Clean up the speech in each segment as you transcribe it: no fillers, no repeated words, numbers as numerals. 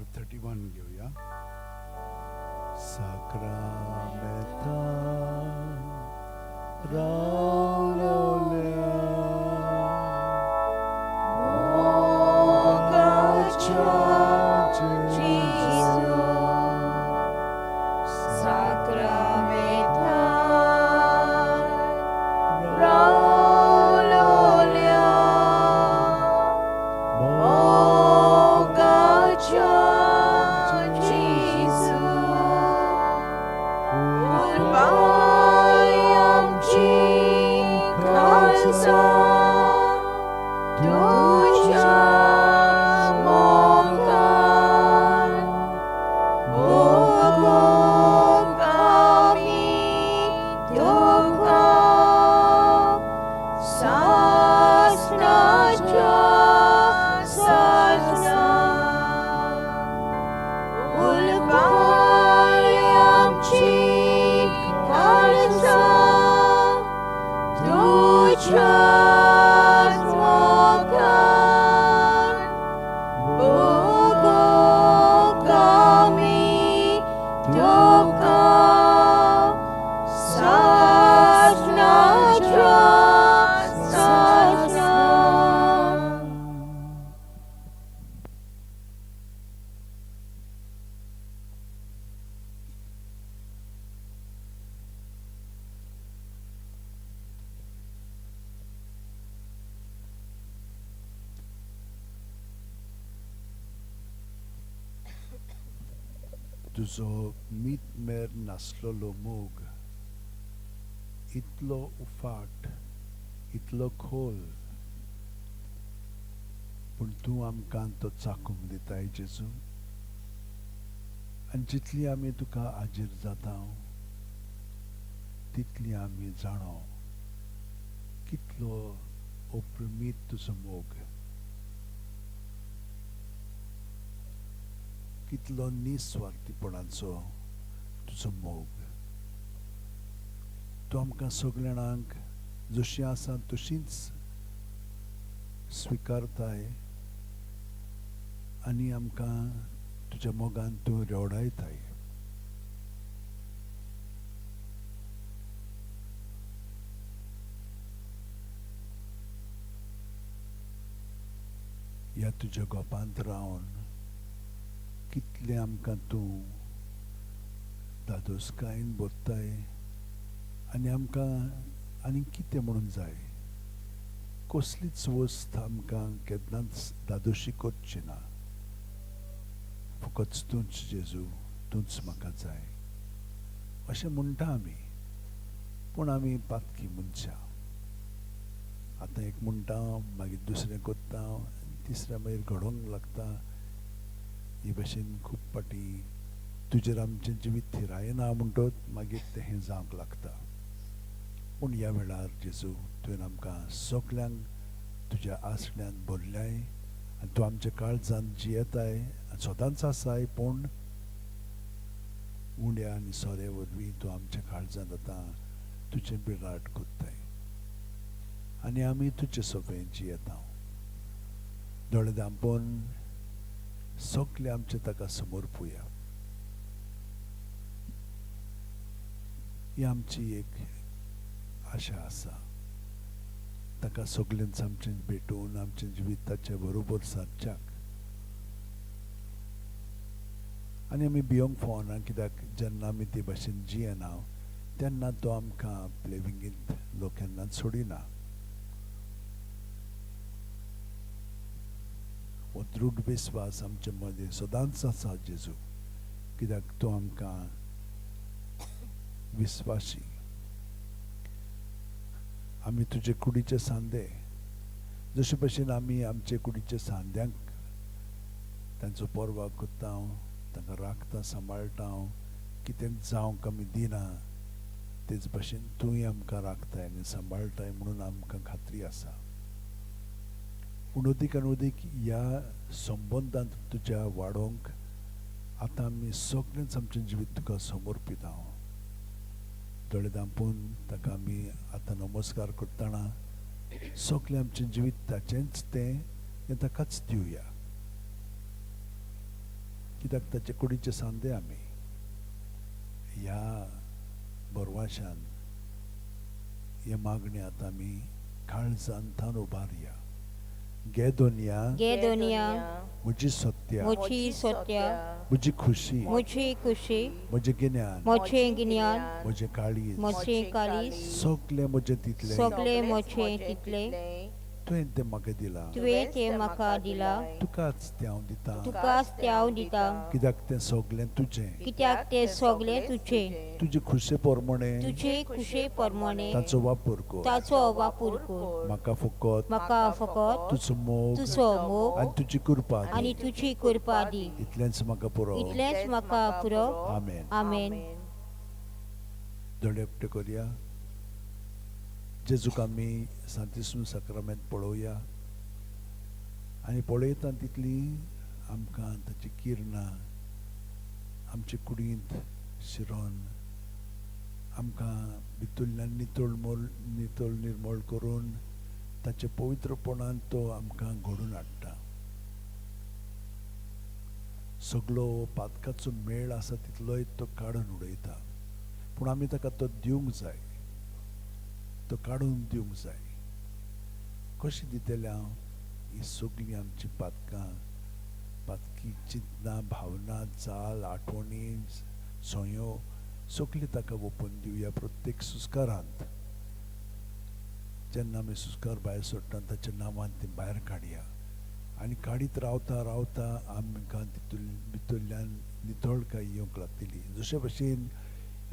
R31 घेऊया. साक्रामेंता रावलोल्या मोगाच्या जेजू Sacramenta Raulolia Mogacha Jesu Ulbayamchi Kalsa Tuja Mongan Bogom kami Tuka Sasna Cha Sasna Ulbayam Chi Kalsa Tuja Mongan Bogom kami Tuka Sasna Cha Sasna तुझो मीतमेर नासलोलो मोग इतलो उफाट इतलो खोल पूण तूं आमकां तो चाकूंक दिताय जेजू आनी जितली आमी तुका आजीर जाता तितली आमी जाणो कितलो अप्रमीत तुजो मोग कितलो निस्वार्थीपणाचो तुजो मोग तूं आमकां सगळ्यांक जशी आसा तशींच स्विकारताय आनी आमकां तुज्या मोगान तूं रेवडायताय ह्या तुज्या गोपांत रावन कितले आमकां तूं दादोसकायेन बोत्ताय आनी आमकां आनी कितें म्हणून जाय कसलीच वस्त आमकां केन्नाच दादोशी करची ना फकत तूंच जेजू तूंच म्हाका जाय अशें म्हणटा आमी पूण आमी पातकी मनशां आतां एक म्हणटा मागीर दुसरें करता तिसरें मागीर घडोवंक लागता हे भशेन खूब पाटी तुजेर आमचें जिवीत थिरायना म्हणटोच मागीर तें जावंक लागता पूण ह्या वेळार जेजू तुवें आमकां सगल्यांक तुज्या आसण्यान भरल्याय आनी तूं आमच्या काळजांत जियेताय आनी सदांच आसाय पूण उंड्या आनी सोऱ्या वरवीं तूं आमच्या काळजांत आतां तुजें बिराट कोत्ताय आनी आमी तुजें सोबें जियेता दोळे धांपून सगळे आमचे ताका समोर पळोवया ही आमची एक आशा आसा ताका सगळ्यांच आमचें भेटून आमचें जिवीत ताचे बरोबर सारच्याक आनी आमी भियोंक फावना कित्याक जेन्ना आमी ते भाशेन जियेना तेन्ना तो आमकां आपले विंगीत लोक केन्नाच सोडिना हो दृढ विस्वास आमचे मदें सदांच आसा जेजू कित्याक तूं आमकां विस्वासी आमी तुजे कुडीचे सांदे जशे भशेन आमी आमचे कुडीचे सांद्यांक तांचो परवा कोत्ता तांकां राखता सांबाळटा कितें जावंक आमी दिना तेच भशेन तूंय आमकां राखताय आनी सांबाळटाय म्हणून आमकां खात्री आसा पूण अदीक आनी अदीक ह्या संबंदांत तुज्या वाडोवंक आतां आमी सगळेंच आमचें जिवीत तुका समर्पीत हांव दोळे धांपून ताका आमी आतां नमस्कार करतना सगळें आमचें जिवीत ताचेंच तें ताकाच दिवया कित्याक ताचे कुडीचे सांदे आमी ह्या बोरवाशान हे मागण्यांत आमी काळजांतान उबारया. गे दोनिया Gedonia, म्हजी सत्या, Mochi Sotya, म्हजी खुशी, Mochi Kushi, म्हजें गिन्यान, Mochi Ginyan, म्हजें काळीज, Mochi Kalis, सगलें म्हजें तितलें Sogle Mochi Title, तुवें तें म्हाका दिलां. Tuwe Te Maka Dila, तुकाच तें हांव दितां. Tukas Teau Dita, कित्याक तें सगलें तुजें. Kityak Te Sogle Tuche, तुजे खुशे पोरमणे Tuche Kushe Pormone, ताचो वापर कर. Tacho Vapurku, म्हाका फकत Maka Fokot, तुजो मोग Tuso Mo, आनी तुजी कृपा दी. Ani Tuchi Kurpadi, इतलेंच म्हाका पुरो. Itles Maka Puro, आमेन. Amen. दोळे उक्ते करया. जेजूक आमी सांतिस्म साक्रामेंत पळोवया आनी पळयता तितली आमकां ताची किरणां आमचे कुडींत शिरोन आमकां भितरल्यान नितळ निर्मळ करून ताचे पवित्रपणान तो आमकां घडोवन हाडटा. सगलो पातकाचो मेळ आसा तितलोय तो काडून उडयता, पूण आमी ताका तो दिवंक जाय, तो काडून दिवंक जाय. कशी दितले हांव ही सगळीं आमची पातकी चिंतनां, भावना, जाल, आठवणी, सोयो सगळी ताका ओपून दिवया. प्रत्येक सुस्कारांत जेन्ना आमी सुस्कार भायर सोडटा ताच्या नांवान ती भायर काडया आनी काडीत रावता रावता आमकां भितरल्यान नितळकाय येवंक लागतली. जशे भशेन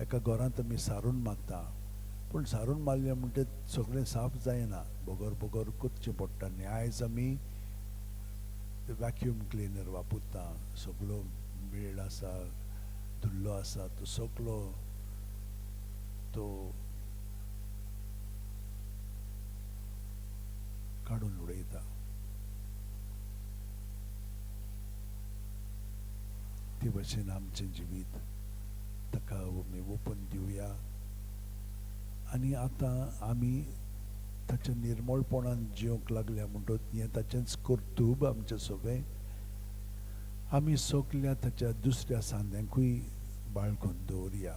एका घरांत आमी सारून मारता, पूण सारून मारलें म्हणटच सगळें साफ जायना, बोगोर बोगोर कोतचें पडटा. आनी आयज आमी वॅक्यूम क्लिनर वापरता, सगळो मेळ आसा, धुल्लो आसा तो सगळो तो काडून उडयता. ते भशेन आमचें जिवीत ताका आमी ओपून दिवया आनी आतां आमी ताच्या निर्मळपणान जिवंक लागल्या म्हणटच हें ताचेंच कर्तूब आमचें सगळें. आमी सगल्या ताच्या दुसऱ्या सांद्यांकूय बाळगून दवरया.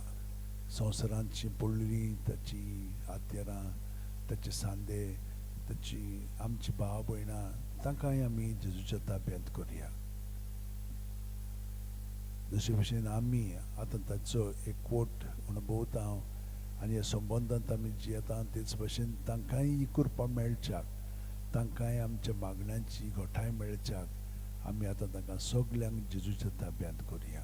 संवसारांतची पडलेलीं ताची आद्यरां, ताचे सांदे, ताची आमची भाव भयणां तांकांय आमी जेजूच्या ताब्यांत करया. जशे भशेन आमी आतां ताचो एकवट अणभवता आनी ह्या संबंदांत आमी जियेता तेच भशेन तांकांय ही कृपा मेळच्याक, तांकांय आमच्या मागण्यांची घोटाय मेळच्याक आमी आतां तांकां सगल्यांक जेजूच्या ताब्यांत करया.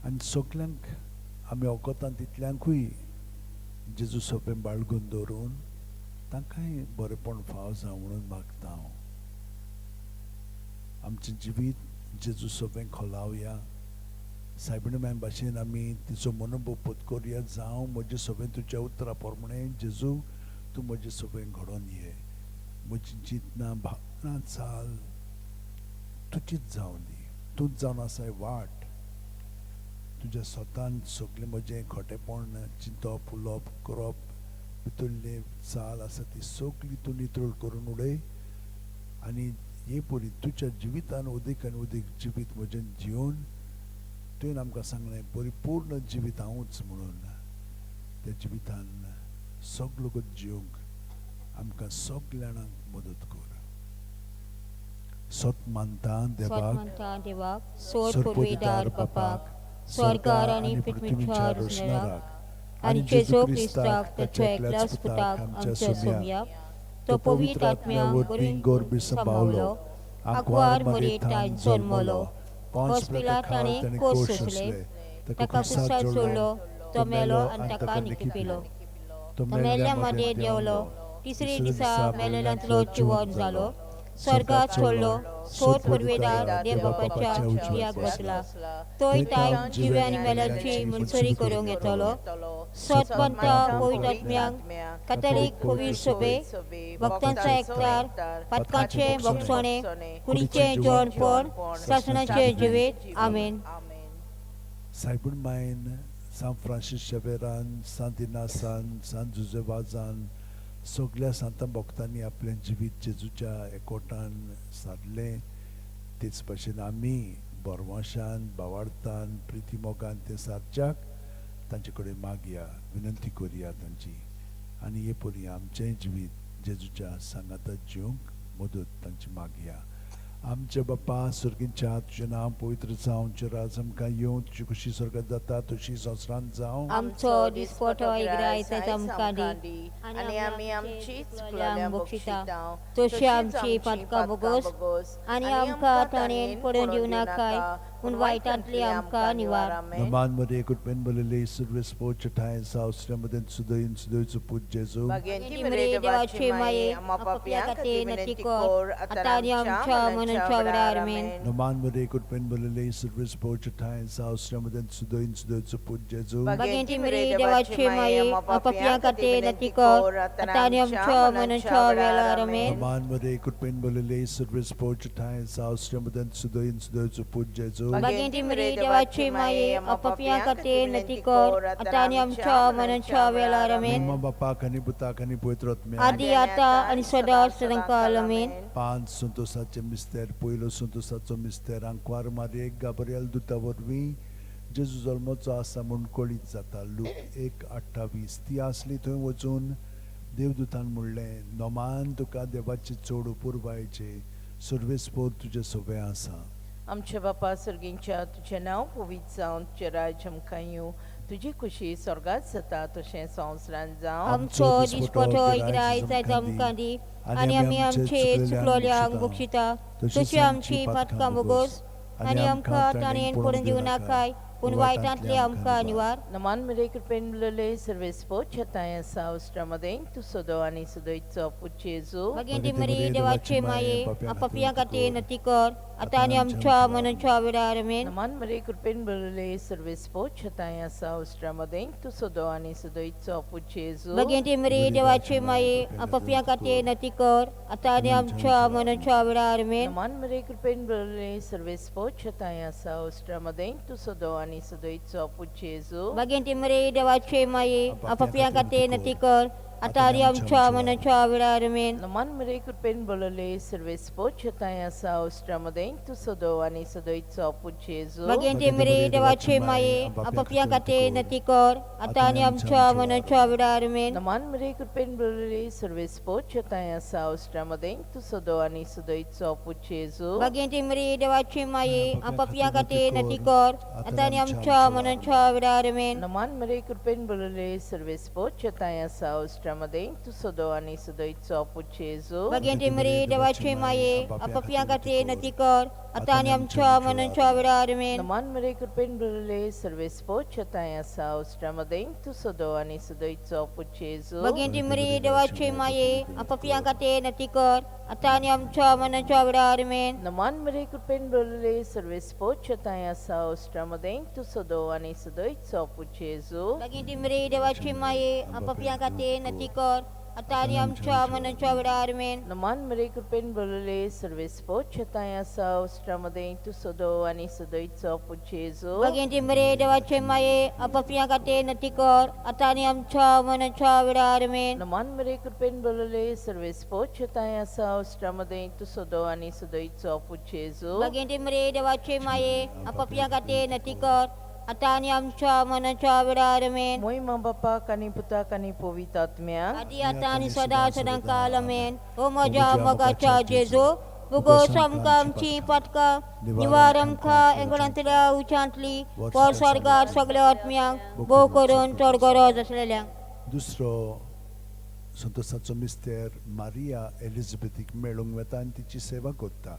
आनी सगल्यांक आमी वोगोता तितल्यांकूय जेजू सोपें बाळगून दवरून तांकांय बरेपण फाव जावं म्हणून मागता हांव. आमचें जिवीत जेजू सोपें खोलावया. सायबिणम्यां भाशेन आमी तिचो मनोभूत करया. जावं म्हजे सोपें तुज्या उतरा पोरमणें जेजू तूं म्हजे सोपें घडोवन ये. म्हजी चिंतनां, भावना, चाल तुजीच जावं दी. तूंच जावन आसाय वाट. तुज्या स्वतान सगळें म्हजें खोटेपण, चिंतप, उलोवप, करप, भितरलें चाल आसा ती सगळी तूं नितळ करून उडय आनी हे परी तुज्या जिवितान उदीक आनी उदीक जिवीत म्हजें जिवन तुवें आमकां सांगलें परिपूर्ण जिवीत हांवूच म्हणून. त्या जिवितान सगळो जिवंक आमकां सगळ्यांक मदत कर. सत मानता देवाक, सोरपोदेदार बापाक, स्वर्गार आनी पृथ्वीचेर असणाराक आनी जेजू क्रिस्ताक ताच्या एकल्याच पुताक आमच्या सोम्याक, तो पवित्र आत्म्याक बरीं गोरबी सांबाळलो, आग्वार मरयेंत जल्मलो, पोंस पिलात ताणें कोस सोंसले, ताका क्रुसार चोडलो, तो मेलो आनी ताका निखपिलो, तो मेल्ल्या मदें देंवलो, तिसरे दिसा मेलेल्यांतलो जिवंत जालो, स्वर्गात चडलो, सोर पुर्वेदार देव बापाच्या उजव्याक बसला, तोय ताय जिवे आनी मेल्यांची मनसरी करूंक येतलो. सत पंथा पवित्र आत्म्याक, कॅथॉलिक पवित्र सभे, भक्तांचा एकठार, पातकांचें भक्षणे, कुडीचें जेवणपण, सासणाचें जिवीत. आमेन. सायबीण मायन सान फ्रांसीस शेवेरान, सांत इनासान, सांत जुजेबाजान सगळ्या सांतां भक्तांनी आपलें जिवीत जेजूच्या एकोटान सारलें. तेच भाशेन आमी बोरमाशान भावार्थान प्रिती मोगान ते सारच्याक तांचे कडेन मागया, विनंती करुया तांची, आनी हे परी आमचें जिवीत जेजूच्या सांगाताक जिवंक मदत तांची मागया. आमचे बाप्पा सुर्गींच्या तुजें नांव पवित्र जावं, तुजें राज आमकां येवं, तुजी खुशी स्वर्गांत जाता तशी संवसारांत जावं. आमचो दिसपटो इग्रायचा आमकां दी, आनी आमी आमची चुकलोल्यांक बक्षिता, तशी आमची पातकां बोगोस, आनी आमकां ताणेन पडून दिवं नाकाय, पूण वायटांतली आमकां निवार. नमान मरे कुटुंबेन बोलले सर्वेस पोच ठाय सावस्त्र्यामध्ये सुदयन सुदयचो पूज जेजू. भगवंती मरे देवाचे माये, आम्हा पापियां खातीर विनंती कर, आतां आनी आमच्या मरणाच्या वेळार आमेन. नमान मरे कुटुंबेन बोलले सर्वेस पोच ठाय सावस्त्र्यामध्ये सुदयन सुदयचो पूज जेजू. भगवंती मरे देवाचे माये, आम्हा पापियां खातीर विनंती कर, आतां आनी आमच्या मरणाच्या वेळार आमेन. नमान मरे कुटुंबेन बोलले सर्वेस पोच ठाय सावस्त्र्यामध्ये सुदयन सुदयचो पूज जेजू. भगवंती मरे देवाचे माये, आम्हा पापियां खातीर विनंती कर, आतां आनी आमच्या मरणाच्या वेळार आमेन. मम्मा बापा खानी पुता खानी पवित्र आत्म्या आदी आतां आनी सदां सदांकाल आमेन. पांच संतोसाचे मिस्तेर, पयलो संतोसाचो मिस्तेर आंकवार मारयेक गाबरियल दुता वरवीं जेजू जल्माचो आसा म्हूण कळीत जाता. लूक 1:28. ती आसली थंय वचून देवदूतान म्हणलें, नोमान तुका देवाचे चड उपुरबायेचे सर्वेस्पोर तुजे सोबे आसा. आमचे बापा सुर्गींच्या तुजें नांव पवित्र जावं, तुजें राज आमकां येवं, तुजी खुशी स्वर्गांत जाता तशें संवसारांत जावं. आमचो दिसपटो इग्रायचा आमकां दी, आनी आमी आमचे चुकलोल्यांक बक्षिता, तशी आमची पातकां बोगोस, आनी आमकां ताणेन पडून दिवं नाकाय, पूण वायटांतली आमकां निवार. नमान मरे कृपेन मिळले सर्वेस्पो छताय आसा उस्त्रामध्ये तू सोदो आणि सुदयचो पूज जेजू. भगवंती मरी देवाचे माये, आम्हा पापियां खातीर विनंती कर, आतां आनी आमच्या मरणाच्या वेळार आमेन. नमान मरे कृपेन मिळले सर्वेस्पो छताय आसा उस्त्रामध्ये तू सोदो आणि सुदयचो पूज जेजू. भगवंती मरी देवाचे माये, आम्हा पापियां खातीर विनंती कर, आतां आनी आमच्या मरणाच्या वेळार आमेन. नमान मरे कृपेन मिळले सर्वेस्पो छताय आसा उस्त्रामध्ये तू सोदो आणि सुदयचो पूज जेजू. भगवंती मरी देवाचे माये, आम्हा पापियां खातीर विनंती कर, आतां आनी आमच्या मरणाच्या वेळार आमेन. नमान मरे कृपेन मिळले सर्वेस्पो छताय आसा उस्त्रामध्ये तू सोदो आणि सुदयचो पूज जेजू. भगवंती मरी देवाचे माये, आम्हा पापियां खातीर विनंती कर, आतां आनी आमच्या मरणाच्या वेळार आमेन. नमान मरे कृपेन मिळले सर्वेस्पो छताय आसा उस्त्रामध्ये तू सोदो आणि सुदयचो पूज जेजू. भगवंती मरी देवाचे माये, आम्हा पापियां खातीर विनंती कर, आतां आनी आमच्या मरणाच्या वेळार आमेन. नमान मरे कृपेन मिळले सर्वेस्पो छताय आसा उस्त्रामध्ये तू सोदो आणि सुदयचो पूज जेजू. भगवंती मरी देवाचे माये, आम्हा पापियां खातीर विनंती कर, आतां आनी आमच्या मरणाच्या वेळार आमेन. नमान मरे कृपेन मिळले सर्वेस्पो छताय आसा उस्त्रामध्ये तू सोदो आणि सुदयचो पूज जेजू. भगवंती मरी देवाचे माये, आम्हा पापियां खातीर विनंती कर, आतां आनी आमच्या मरणाच्या वेळार आमेन. नमान मरे कृपेन मिळले सर्वेस्पो छताय आसा उस्त्रामध्ये तू सोदो आणि सुदयचो पूज जेजू. भगवंती मरी देवाचे माये, आम्हा पापियां खातीर विनंती कर, आतां आनी आमच्या मरणाच्या वेळार आमेन. नमान मरे कृपेन मिळले सर्वेस्पो छताय आसा उस्त्रामध्ये तू सोदो आणि सुदयचो पूज जेजू. भगवंती मरी देवाचे माये, आम्हा पापियां खातीर विनंती कर, आतां आनी आमच्या मरणाच्या वेळार आमेन. नमान मरे कृपेन मिळले सर्वेस्पो छताय आसा उस्त्रामध्ये तू सोदो आणि सुदयचो पूज जेजू. भगवंती मरी देवाचे माये, आम्हा पापियां खातीर विनंती कर, आतां आनी आमच्या मरणाच्या वेळार आमेन. मोहिमा बापाक आनी पुताक आनी पवित्र आत्म्याक आदी आतां आनी सदां सदांकाल आमेन. ओ म्हज्या मोगाच्या जेजू, भुगोस आमकां आमची पातकां, निवार आमकां एंगणांतल्या उच्चांतली, वर स्वर्गांत सगळ्या आत्म्यांक, भोव करून चड गरज आसलेल्यांक. दुसरो संतोसाचो मिस्तेर मारिया एलिझाबेथीक मेळूंक वता आनी तिची सेवा करता.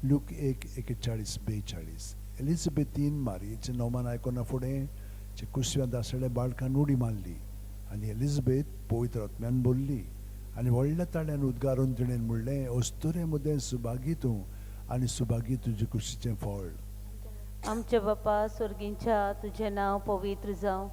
लूक 1:41-42. एलिझाबेथीन मारयेचें नोमान आयकना फुडें जे कुसव्यांत आसलेल्या बाळकान उडी मारली आनी एलिझाबेथ पवित्र आत्म्यान बोल्ली आनी व्हडल्या ताळ्यान उद्गारून तिणें म्हणलें, अस्तुरे मुदें सुभागी तूं आनी सुभागी तुजे कुशीचें फळ. आमचे बापा सुर्गींच्या तुजें नांव पवित्र जावं,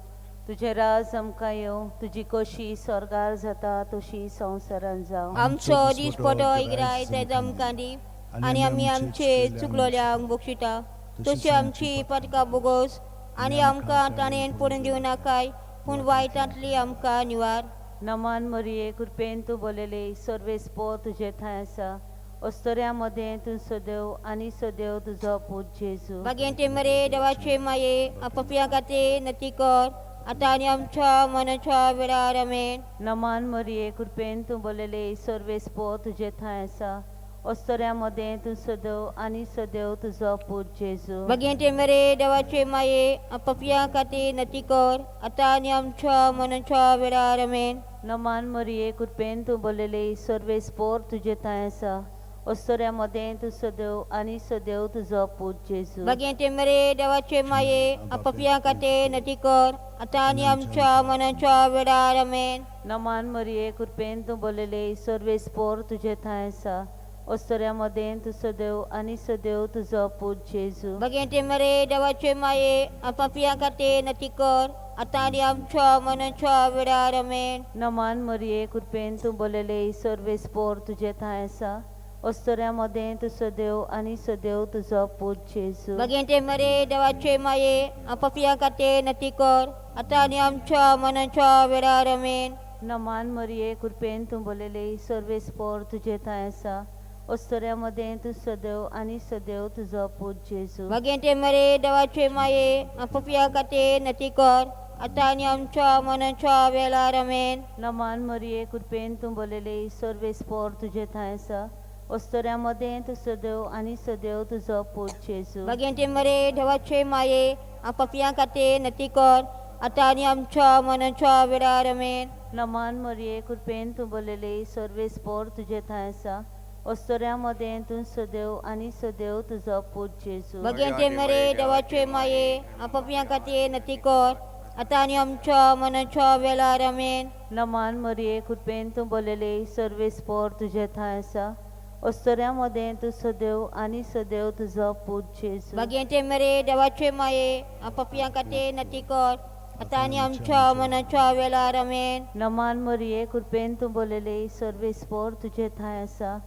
तुजें राज आमकां येवं, तुजी कशी स्वर्गार जाता तशी संवसारांत जावं. आमचो दिसपटो इग्रायचा आमकां दी, आनी आमी आमचे चुकलोल्यांक बक्षिता, तशी आमची पातकां बोगोस, आनी आमकां ताणेन पडून दिवं नाकाय पूण वायटांतली आमकां निवार. नमान मरिये कृपेन तूं बोलेले सर्वेस्पो तुझे थंय आसा अस्तऱ्यामध्ये तूं सदैव आनी सदैव तुजो पूत जेजू. भाग्यवंते मरे देवाचे माये अपप्या खातीर नती कर आतां आनी आमच्या मनाच्या वेळार आमेन. नमान मरिये कृपेन तूं बोलेले सर्वेस्पो तुझे थंय आसा अस्तऱ्यामध्ये तूं सदैव आनी सदैव तुजो पूत जेजू. भाग्यवंते मरे देवाचे माये अपप्या खातीर नती कर आतां आनी आमच्या मनाच्या वेळार आमेन. नमान मरिये कृपेन तूं बोलेले सर्वेस्पोर तुझे थंय आसा अस्तऱ्यामध्ये तूं सदैव आनी सदैव तुजो पूत जेजू. भाग्यवंते मरे देवाचे माये अपप्या खातीर नती कर आतां आनी आमच्या मनाच्या वेळार आमेन. नमान मरिये कृपेन तूं बोलेले सर्वेस्पोर तुझे थंय आसा अस्तऱ्यामध्ये तूं सदैव आनी सदैव तुजो पूत जेजू. भाग्यवंते मरे देवाचे माये अपप्या खातीर नती कर आतां आनी आमच्या मनाच्या वेळार आमेन. नमान मरिये कृपेन तूं बोलेले सर्वेस्पोर तुझे थंय आसा अस्तऱ्यामध्ये तूं सदैव आनी सदैव तुजो पूत जेजू. भाग्यवंते मरे देवाचे माये अपप्या खातीर नती कर आतां आनी आमच्या मनाच्या वेळार आमेन. नमान मरिये कृपेन तूं बोलेले सर्वेस्पोर तुझे थंय आसा अस्तऱ्यामध्ये तूं सदैव आनी सदैव तुजो पूत जेजू. भाग्यवंते मरे देवाचे माये अपप्या खातीर नती कर आतां आनी आमच्या मनाच्या वेळार आमेन. नमान मरिये कृपेन तूं बोलेले सर्वेस्पोर तुझे थंय आसा अस्तऱ्यामध्ये तूं सदैव आनी सदैव तुजो पूत जेजू. भाग्यवंते मरे देवाचे माये अपप्या खातीर नती कर आतां आनी आमच्या मनाच्या वेळार आमेन. नमान मरिये कृपेन तूं बोलेले सर्वेस्पोर तुझे थंय आसा अस्तऱ्यामध्ये तूं सदैव आनी सदैव तुजो पूत जेजू. भाग्यवंते मरे देवाचे माये अपप्या खातीर नती कर आतां आनी आमच्या मनाच्या वेळार आमेन. नमान मरिये कृपेन तूं बोलेले सर्वेस्पोर तुझे थंय आसा अस्तऱ्यामध्ये तूं सदैव आनी सदैव तुजो पूत जेजू. भाग्यवंते मरे देवाचे माये अपप्या खातीर नती कर आतां आनी आमच्या मनाच्या वेळार आमेन. नमान मरिये कृपेन तूं बोलेले सर्वेस्पोर तुझे थंय आसा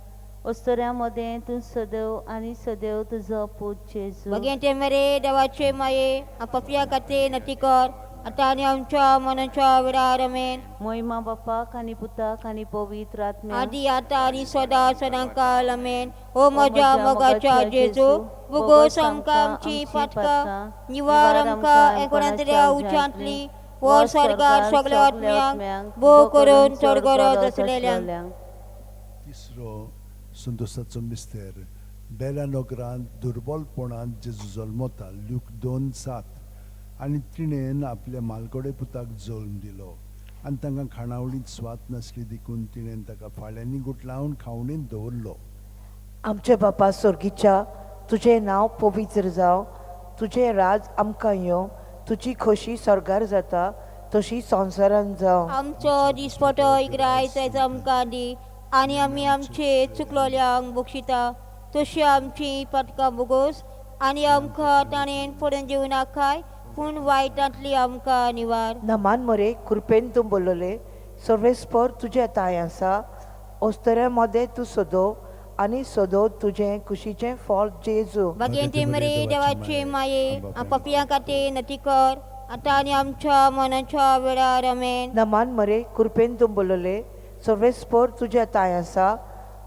अस्तऱ्यामध्ये तूं सदैव आनी सदैव तुजो पूत जेजू. भाग्यवंते मरे देवाचे माये अपप्या खातीर नती कर आतां आनी आमच्या मनाच्या वेळार आमेन. महिमा बापाक आनी पुताक आनी पवित्र आत्म्याक आदी आतां आनी सदां सदांकाल आमेन. ओ म्हज्या मोगाच्या जेजू भुगोस आमकां आमची पातकां निवार आमकां एकोणतऱ्या उच्चांतली वर स्वर्गार सगल्या आत्म्यांक भोव करून चड गरज आसलेल्यांक. तिसरो संतोषाचो मिस्तेर बेला नोगरांत दुर्बलपणांत जेजू जल्मता लूक 2:7 आनी तिणेन आपल्या मालकोडे पुताक जल्म दिलो आनी तांकां खाणावळींत स्वात नासली देखून तिणेन ताका फाळ्यांनी गुटलावन खावणींत दवरलो. आमचे बापा स्वर्गीच्या तुझे नांव पवित्र जावं तुझे राज आमकां येवं तुजी खोशी स्वर्गार जाता तशी संवसारांत जावं. आमचो दिसपटो इकरायज आयज आमकां दी आनी आमी आमचे चुकलोल्यांक बक्षिता तशी आमची पातकां भोगोस आनी आमकां ताणेन पडून दिवं नाकाय पूण वायटांतली आमकां निवार. नमान मरे कृपेन तूं बोलले सर्वेस्पर तुजे ताय आसा अस्तऱ्यामध्ये तूं सोदो आनी सोदो तुजें कुशीचें फळ जेजू. भाग्यवंते मरे देवाचे माये अपप्या खातीर नती कर आतां आनी आमच्या मनाच्या वेळार आमेन. नमान मरे कृपेन तूं बोलले सर्वेस्पर तुजे ताय आसा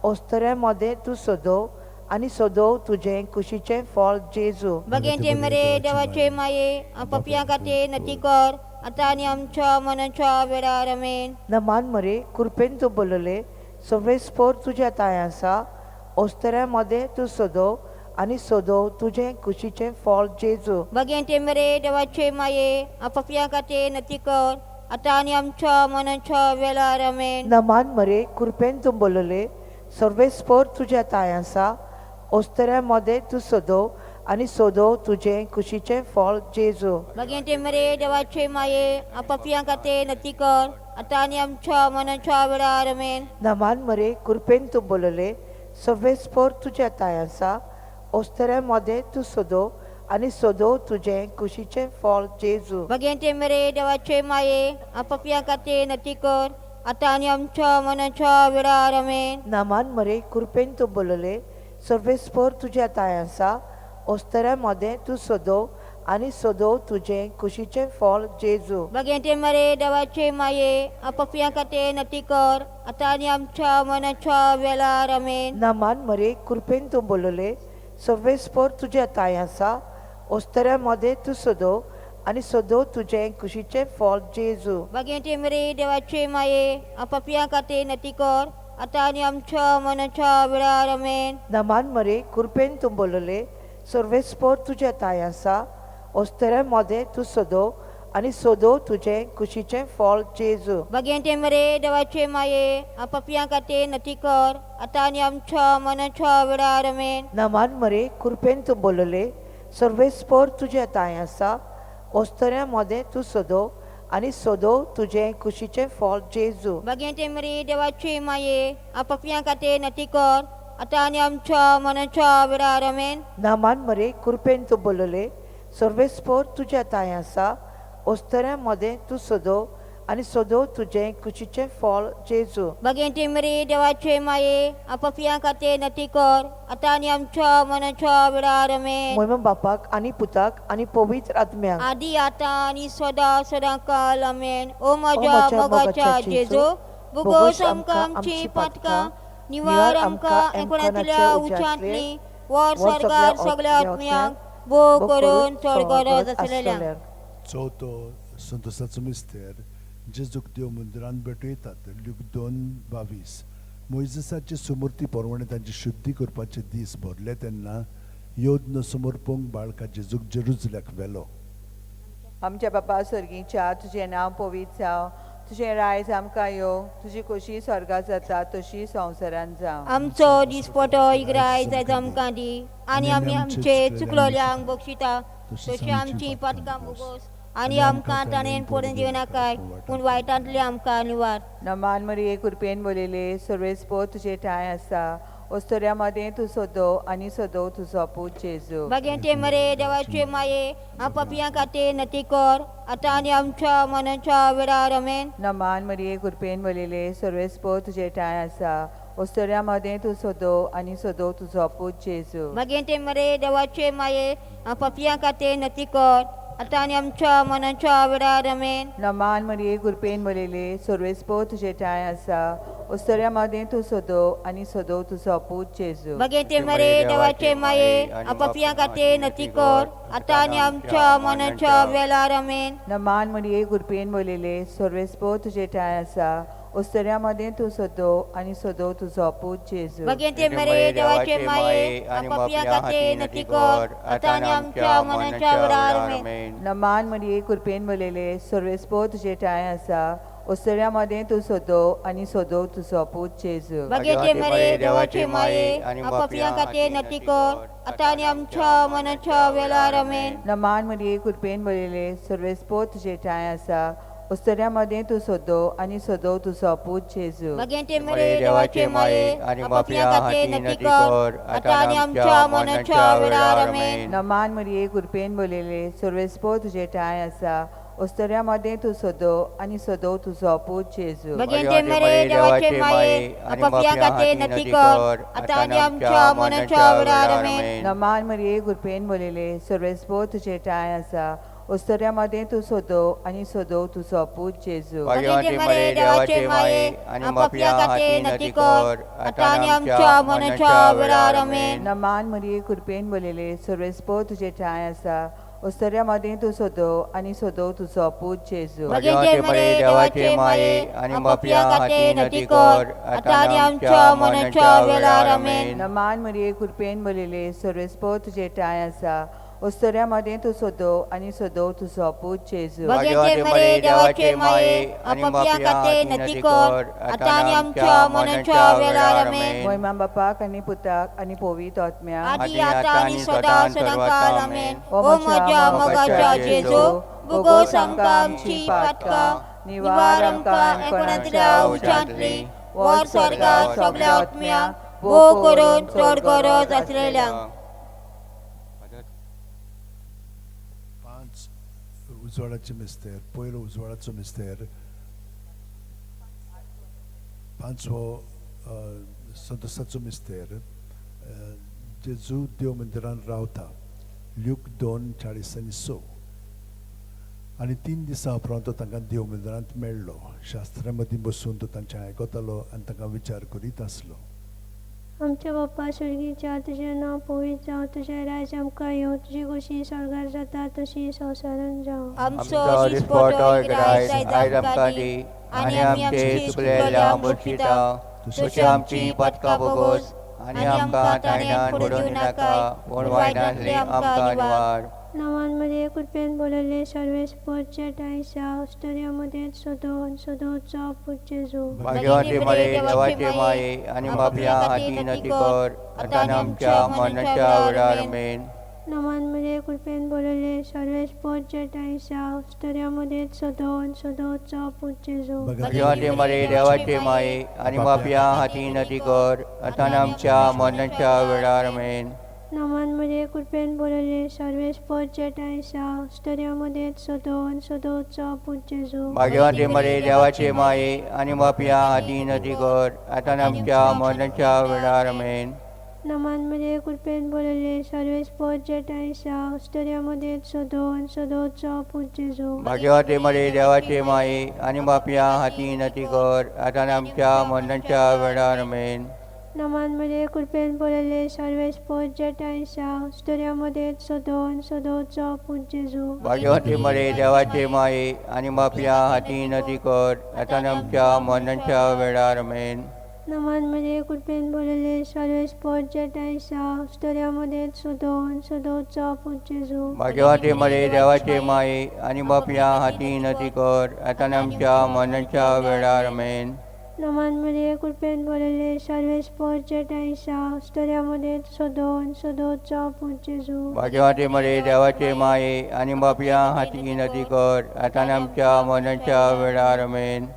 अस्तऱ्यामध्ये तूं सोदो आनी सोदो तुजें कुशीचें फळ जेजू. भाग्यवंते मरे देवाचे माये अपप्या खातीर नती कर आतां आनी आमच्या मनाच्या वेळार आमेन. नमान मरे कृपेन तूं बोलले सर्वेस्पर तुजे ताय आसा अस्तऱ्यामध्ये तूं सोदो आनी सोदो तुजें कुशीचें फळ जेजू. भाग्यवंते मरे देवाचे माये अपप्या खातीर नती कर आतां आनी आमच्या मनाच्या वेळार आमेन. नमान मरे कृपेन तूं बोलले सर्वेस्पर तुजे ताय आसा अस्तऱ्यामध्ये तूं सोदो आनी सोदो तुजें कुशीचें फळ जेजू. भाग्यवंते मरे देवाचे माये अपप्या खातीर नती कर आतां आनी आमच्या मनाच्या वेळार आमेन. नमान मरे कृपेन तूं बोलले सर्वेस्पर तुजे ताय आसा अस्तऱ्यामध्ये तूं सोदो आनी सोदो तुजें कुशीचें फळ जेजू. भाग्यवंते मरे देवाचे माये अपप्या खातीर नती कर आतां आनी आमच्या मनाच्या वेळार आमेन. नमान मरे कृपेन तूं बोलले सर्वेस्पर तुजे ताय आसा अस्तऱ्यामध्ये तूं सोदो आणि सोदो तुझे कुशीचे फळ जेजू Bagian mare dawace maye apapia kate natikor atani amcha manacha vela ramen. नमान मरे कृपेन तू बोलले सर्वेस्पर तुझे ताय आसा ओस्तऱ्यामध्ये तू सोदो आणि सोदो तुझे कुशीचे फळ जेजू Bagian mare dawace maye apapia kate natikor atani amcha manacha vela ramen. नमान मरे कृपेन तू बोलले सर्वेस्पर तुझे ताय आसा ओस्तऱ्यामध्ये तू सोदो आणि सोदो तुझे कुशीचे फळ जेजू Bagian mare dawace maye apapia kate natikor atani amcha manacha vela ramen. नमान मरे कृपेन तू बोलले सर्वेस्पर तुझे ताय आसा ओस्तऱ्यामध्ये तू सोदो आणि सोदो तुझे कुशीचे फळ जेजू Bagian mare dawace maye apapia kate natikor atani amcha manacha vela ramen. Naaman मरे कृपेन तू बोलले सर्वेस्पर तुझ्या ताय आसा ओस्तऱ्यामध्ये तू सोदो आणि सोदो तुझे कुशीचे फळ जेजू Bagian mare dawace maye apapia kate natikor atani amcha manacha vela ramen. Mohammed बापाक आणि पुताक आणि पवित्र आत्म्याक Adi ata ni soda sedangkal amen. O maja maja magacha magacha Jesu. Jesu. Bugos amkam ci patka. Niwar amka engkonatila uchantli. War sargar sagla atmiang. Bo koron sorgaros aslelang. चौथो संतोषाचो मिस्तेर जेजूक देव मंदिरान भेटयतात look 2:22 मोइजेसाचे सुमूर्ती परवणे तांची शुद्धी करपाचे दीस भरले तेन्ना योद्न समोर पोंग बाळका जेजूक जेरुजल्याक व्हेलो आमच्या बापा सर्गीच्या तुझे नाव पवित्र जाव तुझे रायज आमकां यो तुजी खोशी स्वर्गात जाता तशी संवसारान जावं Amco dispoto igrai zai zamkandi. Ani ami amce चुकलोल्यांक बक्षिता. तशी आमची पातकां बगोस. आणि आमकां ताणेन पडून जिवनाकाय पूण वायटांतले आमकां निवार. नमान मरिये कृपेन बोलिले सर्वेस्पो तुझे ठाय आसा ओस्तऱ्यामध्ये तू सोदो आणि सोदो तुझो पूत जेजू Bagian mare dawace maye apapia kate natikor atani amcha manacha vela ramen. नमान मरिये कृपेन बोलिले सर्वेस्पो तुझे ठाय आसा ओस्तऱ्यामध्ये तू सोदो आणि सोदो तुझो पूत जेजू Bagian mare dawace maye apapia kate natikor atani amcha manacha vela ramen. नमान मरिये कृपेन बोलिले सर्वेस्पो तुझे ठाय आसा ओस्तऱ्यामध्ये तू सोदो आणि सोदो तुझो पूत जेजू Bagian mare dawace maye apapia kate natikor atani amcha manacha vela ramen. नमान मरिये कृपेन बोलिले सर्वेस्पो तुझे ठाय आसा ओस्तऱ्यामध्ये तू सोदो आणि सोदो तुझो पूत जेजू Bagian mare dawace maye apapia kate natikor atani amcha manacha vela ramen. नमान मरिये कृपेन बोलिले सर्वेस्पो तुझे ठाय आसा ओस्तऱ्यामध्ये तू सोदो आणि सोदो तुझो पूत जेजू Bagian mare dawace maye apapia kate natikor atani amcha manacha vela ramen. नमान मरिये कृपेन बोलिले सर्वेस्पो तुझे ठाय आसा ओस्तऱ्यामध्ये तू सोदो आणि सोदो तुझो पूत जेजू Bagian mare dawace maye apapia kate natikor atani amcha manacha vela ramen. नमान मरिये कृपेन बोलिले सर्वेस्पो तुझे ठाय आसा ओस्तऱ्यामध्ये तू सोदो आणि सोदो तुझो पूत जेजू Bagian mare dawace maye apapia kate natikor atani amcha manacha vela ramen. नमान मरिये कृपेन बोलिले सर्वेस्पो तुझे ठाय आसा ओस्तऱ्यामध्ये तू सोदो आणि सोदो तुझो पूत जेजू Bagian mare dawace maye apapia kate natikor atani amcha manacha vela ramen. नमान मरिये कृपेन बोलिले सर्वेस्पो तुझे ठाय आसा ओस्तऱ्यामध्ये तू सोदो आणि सोदो तुझो पूत जेजू Bagian mare dawace maye apapia kate natikor atani amcha manacha vela ramen. नमान मरिये कृपेन बोलिले सर्वेस्पो तुझे ठाय आसा ओस्तऱ्यामध्ये तू सोदो आणि सोदो तुझो पूत जेजू Bagian mare dawace maye apapia kate natikor atani amcha manacha vela ramen. मोहिमा बापाक आणि पुताक आणि पवित्र आत्म्या Adi ata ni soda sedangkal amen. O maja magacha Jesu. Bugos amkam ci patka. Niwar amka engkonatila uchantli. War sarga sagla atmia. Bo koron sorgoros aslelang. 5 उजवाडाचे मिस्तेर पयलो उजवाडाचो मिस्तेर 5वो संतोषाचो मिस्तेर जेजू देव मंदिरान रावता Luke 2:40-6. आनी 3 दिसां उपरांत तो तांकां देव मंदिरांत मेळ्ळो. शास्त्रां मदीं बसून तो तांचें आयकतालो आनी तांकां विचार करीत आसलो. आमच्या बाप्पा स्वर्गीच्या तुझें नांव पवित्र जावं, तुझें राज आमकां येवं, तुजी कशी स्वर्गार जाता तशी संवसारान जावं. आमचो दिसपटो गिरायक आयज आमकां दी, आनी आमचे चुकलेल्या मुर्शिता तशी आमची पदकां बोगोस, आनी आमकां तायणान पडूं दिवं नाका, पूण वायटांतली आमकां निवार. नावांमध्ये कृपेन बोलले सर्वेस पोरचे टायसा स्तोर्यामध्ये सोदोन सोदोचा पुजेजो. भाग्यवती मरे देवाचे माये आनी बापया हाती नती कर, आता आमच्या मरणाच्या वेळार आमेन. नावांमध्ये कृपेन बोलले सर्वेस पोरचे टायसा स्तोर्यामध्ये सोदोन सोदोचा पुजेजो. भाग्यवती मरे देवाचे माये आनी बापया हाती नती कर, आता आमच्या मरणाच्या वेळार आमेन. नावांमध्ये कृपेन बोलले सर्वेस पोरचे टायसा स्तोर्यामध्ये सोदोन सोदोचा पुजेजो. भाग्यवती मरे देवाचे माये आनी बापया हाती नती कर, आता आमच्या मरणाच्या वेळार आमेन. नावांमध्ये कृपेन बोलले सर्वेस पोरचे टायसा स्तोर्यामध्ये सोदोन सोदोचा पुजेजो. भाग्यवती मरे देवाचे माये आनी बापया हाती नती कर, आता आमच्या मरणाच्या वेळार आमेन. नावांमध्ये कृपेन बोलले सर्वेस पोरचे टायसा स्तोर्यामध्ये सोदोन सोदोचा पुजेजो. भाग्यवती मरे देवाचे माये आनी बापया हाती नती कर, आता आमच्या मरणाच्या वेळार आमेन. नावांमध्ये कृपेन बोलले सर्वेस पोरचे टायसा स्तोर्यामध्ये सोदोन सोदोचा पुजेजो. भाग्यवती मरे देवाचे माये आनी बापया हाती नती कर, आता आमच्या मरणाच्या वेळार आमेन. नावांमध्ये कृपेन बोलले सर्वेस पोरचे टायसा स्तोर्यामध्ये सोदोन सोदोचा पुजेजो. भाग्यवती मरे देवाचे माये आनी बापया हाती नती कर, आता आमच्या मरणाच्या वेळार आमेन.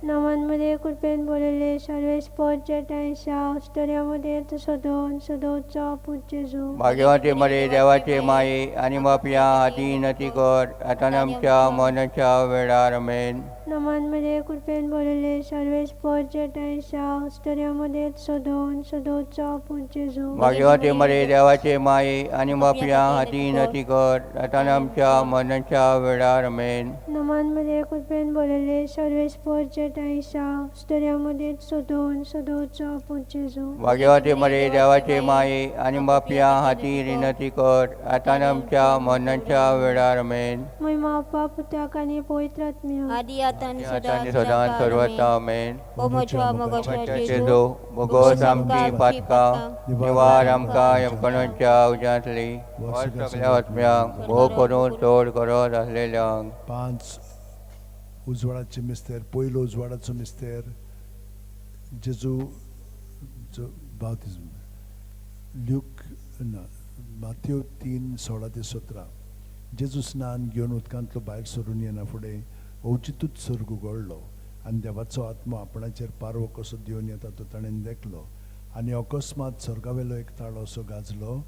नावांमध्ये कृपेन बोलले सर्वेस पोरचे टायसा स्तोर्यामध्ये सोदोन सोदोचा पुजेजो. भाग्यवती मरे देवाचे माये आनी बापया हाती नती कर, आता आमच्या मरणाच्या वेळार आमेन. नावांमध्ये कृपेन बोलले सर्वेस पोरचे टायसा स्तोर्यामध्ये सोदोन सोदोचा पुजेजो. भाग्यवती मरे देवाचे माये आनी बापया हाती नती कर, आता आमच्या मरणाच्या वेळार आमेन. नावांमध्ये कृपेन बोलले सर्वेस पोरचे टायसा स्तोर्यामध्ये सोदोन सोदोचा पुजेजो. भाग्यवती मरे देवाचे माये आनी बापया हाती नती कर, आता आमच्या मरणाच्या वेळार आमेन. महिमा बाप्पा पुत्राक आनी पवित्र आत्म्या. आदी आता आनी सदां सर्वथा आमेन. ओ म्हज्या मोगाच्या जेजू, भोगोस आमची पातकां, निवार आमकां यमकणाच्या उज्यांतली, वर सगळ्या आत्म्यांक भोव करून तोड करत आसलेल्यांक. 5 उजवाडाचे मिस्तेर. पयलो उजवाडाचो मिस्तेर जेजू बावतिजम. Luke Matthew 3:16-17. जेजू स्नान घेवन उदकांतलो भायर सरून येना फुडें अवचितूच सर्ग उगडलो आनी देवाचो आत्मो आपणाचेर पारवो कसो दिवन येता तो ताणें देखलो. आनी अकस्मात सर्गावेलो एक ताळो असो गाजलो,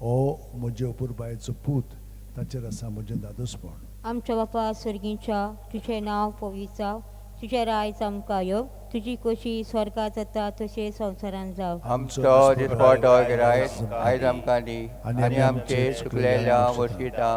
ओ म्हजे अपुरबायेचो पूत, ताचेर आसा म्हजें दादोसपण. आमच्या बापा स्वर्गीच्या तुझें नांव पवित्र जावं, तुझें रायज आमकां येवं, तुजी कशी स्वर्गात जाता तशें संवसारान जावं. आमचो दिसपटो गिरायक आयज आमकां दी, आनी आमचे चुकलेल्या वरशिता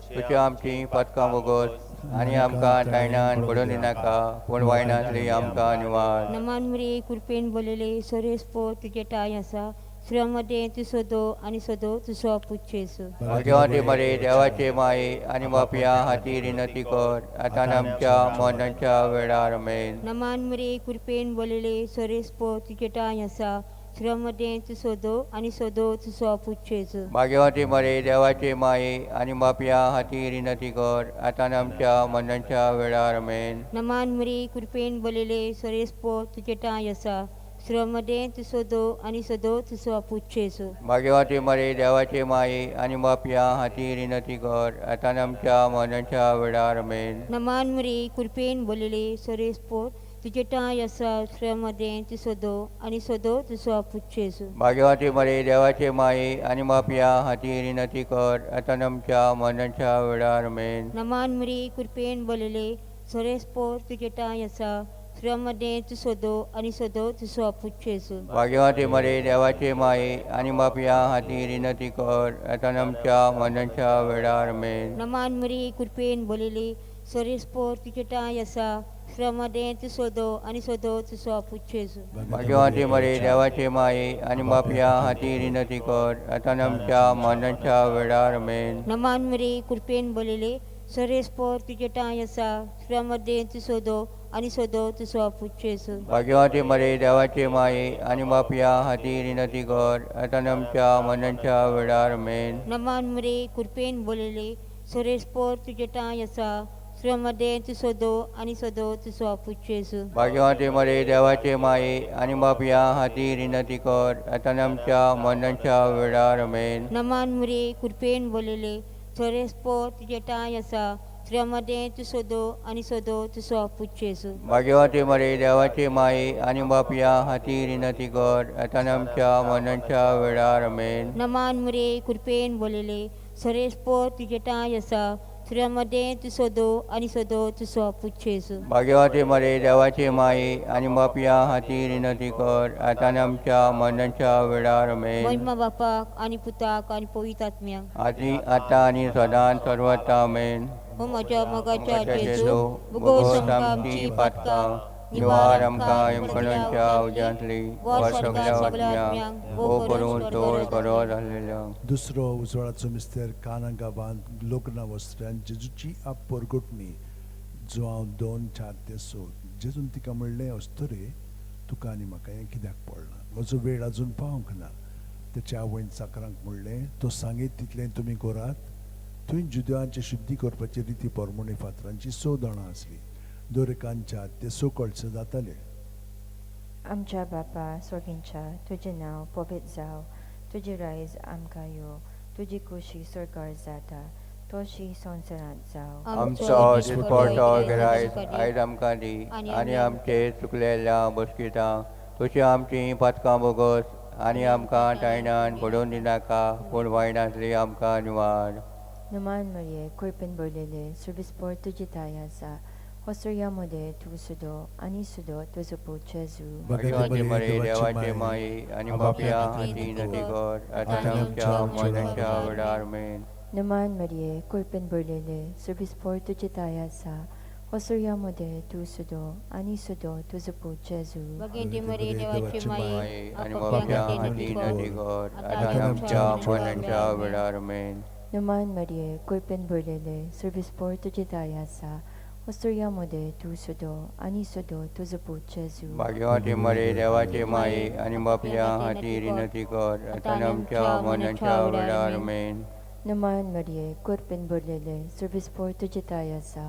तुजी आमची पदकां बोगोस, आनी आमकां तायणान पडूं दिनाका, पूण वायनांतली आमकां निवार. नमान मरे कृपेन बोलले सरेस पोर तुजे टाय आसा, श्रमध्ये तूं सोदो आनी सोदो तुजो पुजेजो. भाग्यवती मरे देवाचे माये आनी बापया हाती रिनती कर, आता आमच्या मरणाच्या वेळार आमेन. नमान मरे कृपेन बोलले सरेस पोर तुजे टाय आसा, श्रमध्ये तूं सोदो आनी सोदो तुजो पुजेजो. भाग्यवती मरे देवाचे माये आनी बापया हाती रिनती कर, आता आमच्या मरणाच्या वेळार आमेन. नमान मरे कृपेन बोलले सरेस पोर तुजे टाय आसा, श्रमध्ये तूं सोदो आनी सोदो तुजो पुजेजो. भाग्यवती मरे देवाचे माये आनी बापया हाती रिनती कर, आता आमच्या मरणाच्या वेळार आमेन. नमान मरे कृपेन बोलले सरेस पोर तुजे टाय आसा, श्रमध्ये तूं सोदो आनी सोदो तुजो पुजेजो. भाग्यवती मरे देवाचे माये आनी बापया हाती रिनती कर, आता आमच्या मरणाच्या वेळार आमेन. नमान मरे कृपेन बोलले सरेस पोर तुजे टाय आसा, श्रममध्ये तू सोदो आणि सोदो तू स्वापूच येसू भाग्यवती मरे देवाची माई आणि बापया हाती विनंती कर आता आमच्या मरणाच्या वेळार मेन नमान मरी कृपेन बोलिली सोरेस्पोर तुझे टाय असा श्रममध्ये तू सोदो आणि सोदो तू स्वापूच येसू भाग्यवती मरे देवाची माई आणि बापया हाती विनंती कर आता आमच्या मरणाच्या वेळार मेन नमान मरी कृपेन बोलिली सोरेस्पोर तुझे टाय असा श्रममध्ये तू सोदो आणि सोदो तू स्वापूच येसू भाग्यवती मरे देवाची माई आणि बापया हाती विनंती कर आता आमच्या मरणाच्या वेळार मेन नमान मरी कृपेन बोलिली सोरेस्पोर तुझे टाय असा श्रममध्ये तू सोदो आणि सोदो तू स्वापूच येसू भाग्यवती मरे देवाची माई आणि बापया हाती विनंती कर आता आमच्या मरणाच्या वेळार मेन नमान मरी कृपेन बोलिली सोरेस्पोर तुझे टाय असा श्रममध्ये तू सोदो आणि सोदो तू स्वापूच येसू भाग्यवती मरे देवाची माई आणि बापया हाती विनंती कर आता आमच्या मरणाच्या वेळार मेन नमान मरे कृपेन बोलिले सोरेस्पोर तुझे टाय असा श्रममध्ये तू सोदो आणि सोदो तू स्वापूच येसू भाग्यवती मरे देवाची माई आणि बापया हाती विनंती कर आता आमच्या मरणाच्या वेळार मेन महिमा बापाक आणि पुताक आणि पवित्र आत्म्याक आधी आता आणि सदां सर्वता मेन हो म्हज्या मोगाच्या जेजू बुगोस आमची पातकां निवार आमकां यमकणांच्या उज्यांतली वा सगळ्या आत्म्यांक वो करून तोड करत आसलेल्या दुसरो उजवाडाचो मिस्तेर कानां गांवांत लोकना वस्त्रांत जेजूची आप परगोटणी जो हांव 2-4 सोद जेजून तिका म्हणलें अस्तरे तुका आनी म्हाका हें कित्याक पडलां म्हजो वेळ अजून पावंक ना तेच्या आवयन चाकरांक म्हणलें तो सांगीत तितलें तुमी करात थंय जुदांचे शुद्धी करपाची रिती पोरमोणी फातरांची 6 जाणां आसलीं दोरेकांच्या ते 6 कळस जाताले आमच्या बापा स्वर्गींच्या तुजें नांव पवित्र जावं तुजी रायज आमकां यो तुजी खोशी स्वर्गार जाता तशी संवसारांत जावं आमचो दिसपडटो गिरायज आयज आमकां दी आनी आमचे चुकलेल्या बसकितां तशी आमची पातकां बोगस आनी आमकां टायणान पडोवन दिनाका पूण वायटांतली आमकां निवाड नमान मरिये कृपेन भरलेले सर्विस्पोर तुजी ताय आसा होसुर्यामध्ये तू सुदो आणि सुदो तुजो पूत जेजू भाग्यवती मरे देवाची माई आणि बापया हाती विनंती कर आता आमच्या मरणाच्या वेळार मेन नमान मरिये कृपेन भरलेले सर्विस्पोर तुजी ताय आसा होसुर्यामध्ये तू सुदो आणि सुदो तुजो पूत जेजू भगिनी मरे देवाची माई आणि बापया हाती विनंती कर आता आमच्या मरणाच्या वेळार मेन नमान मरिये कृपेन भरलेले सर्विस्पोर तुजी ताय आसा होसुर्यामध्ये तू सुदो आणि सुदो तुजो पूत जेजू भाग्यवती मरे देवाची माई आणि बापया हाती विनंती कर आता आमच्या मरणाच्या वेळार मेन नमान मरिये कृपेन भरलेले सर्विस्पोर तुजी ताय आसा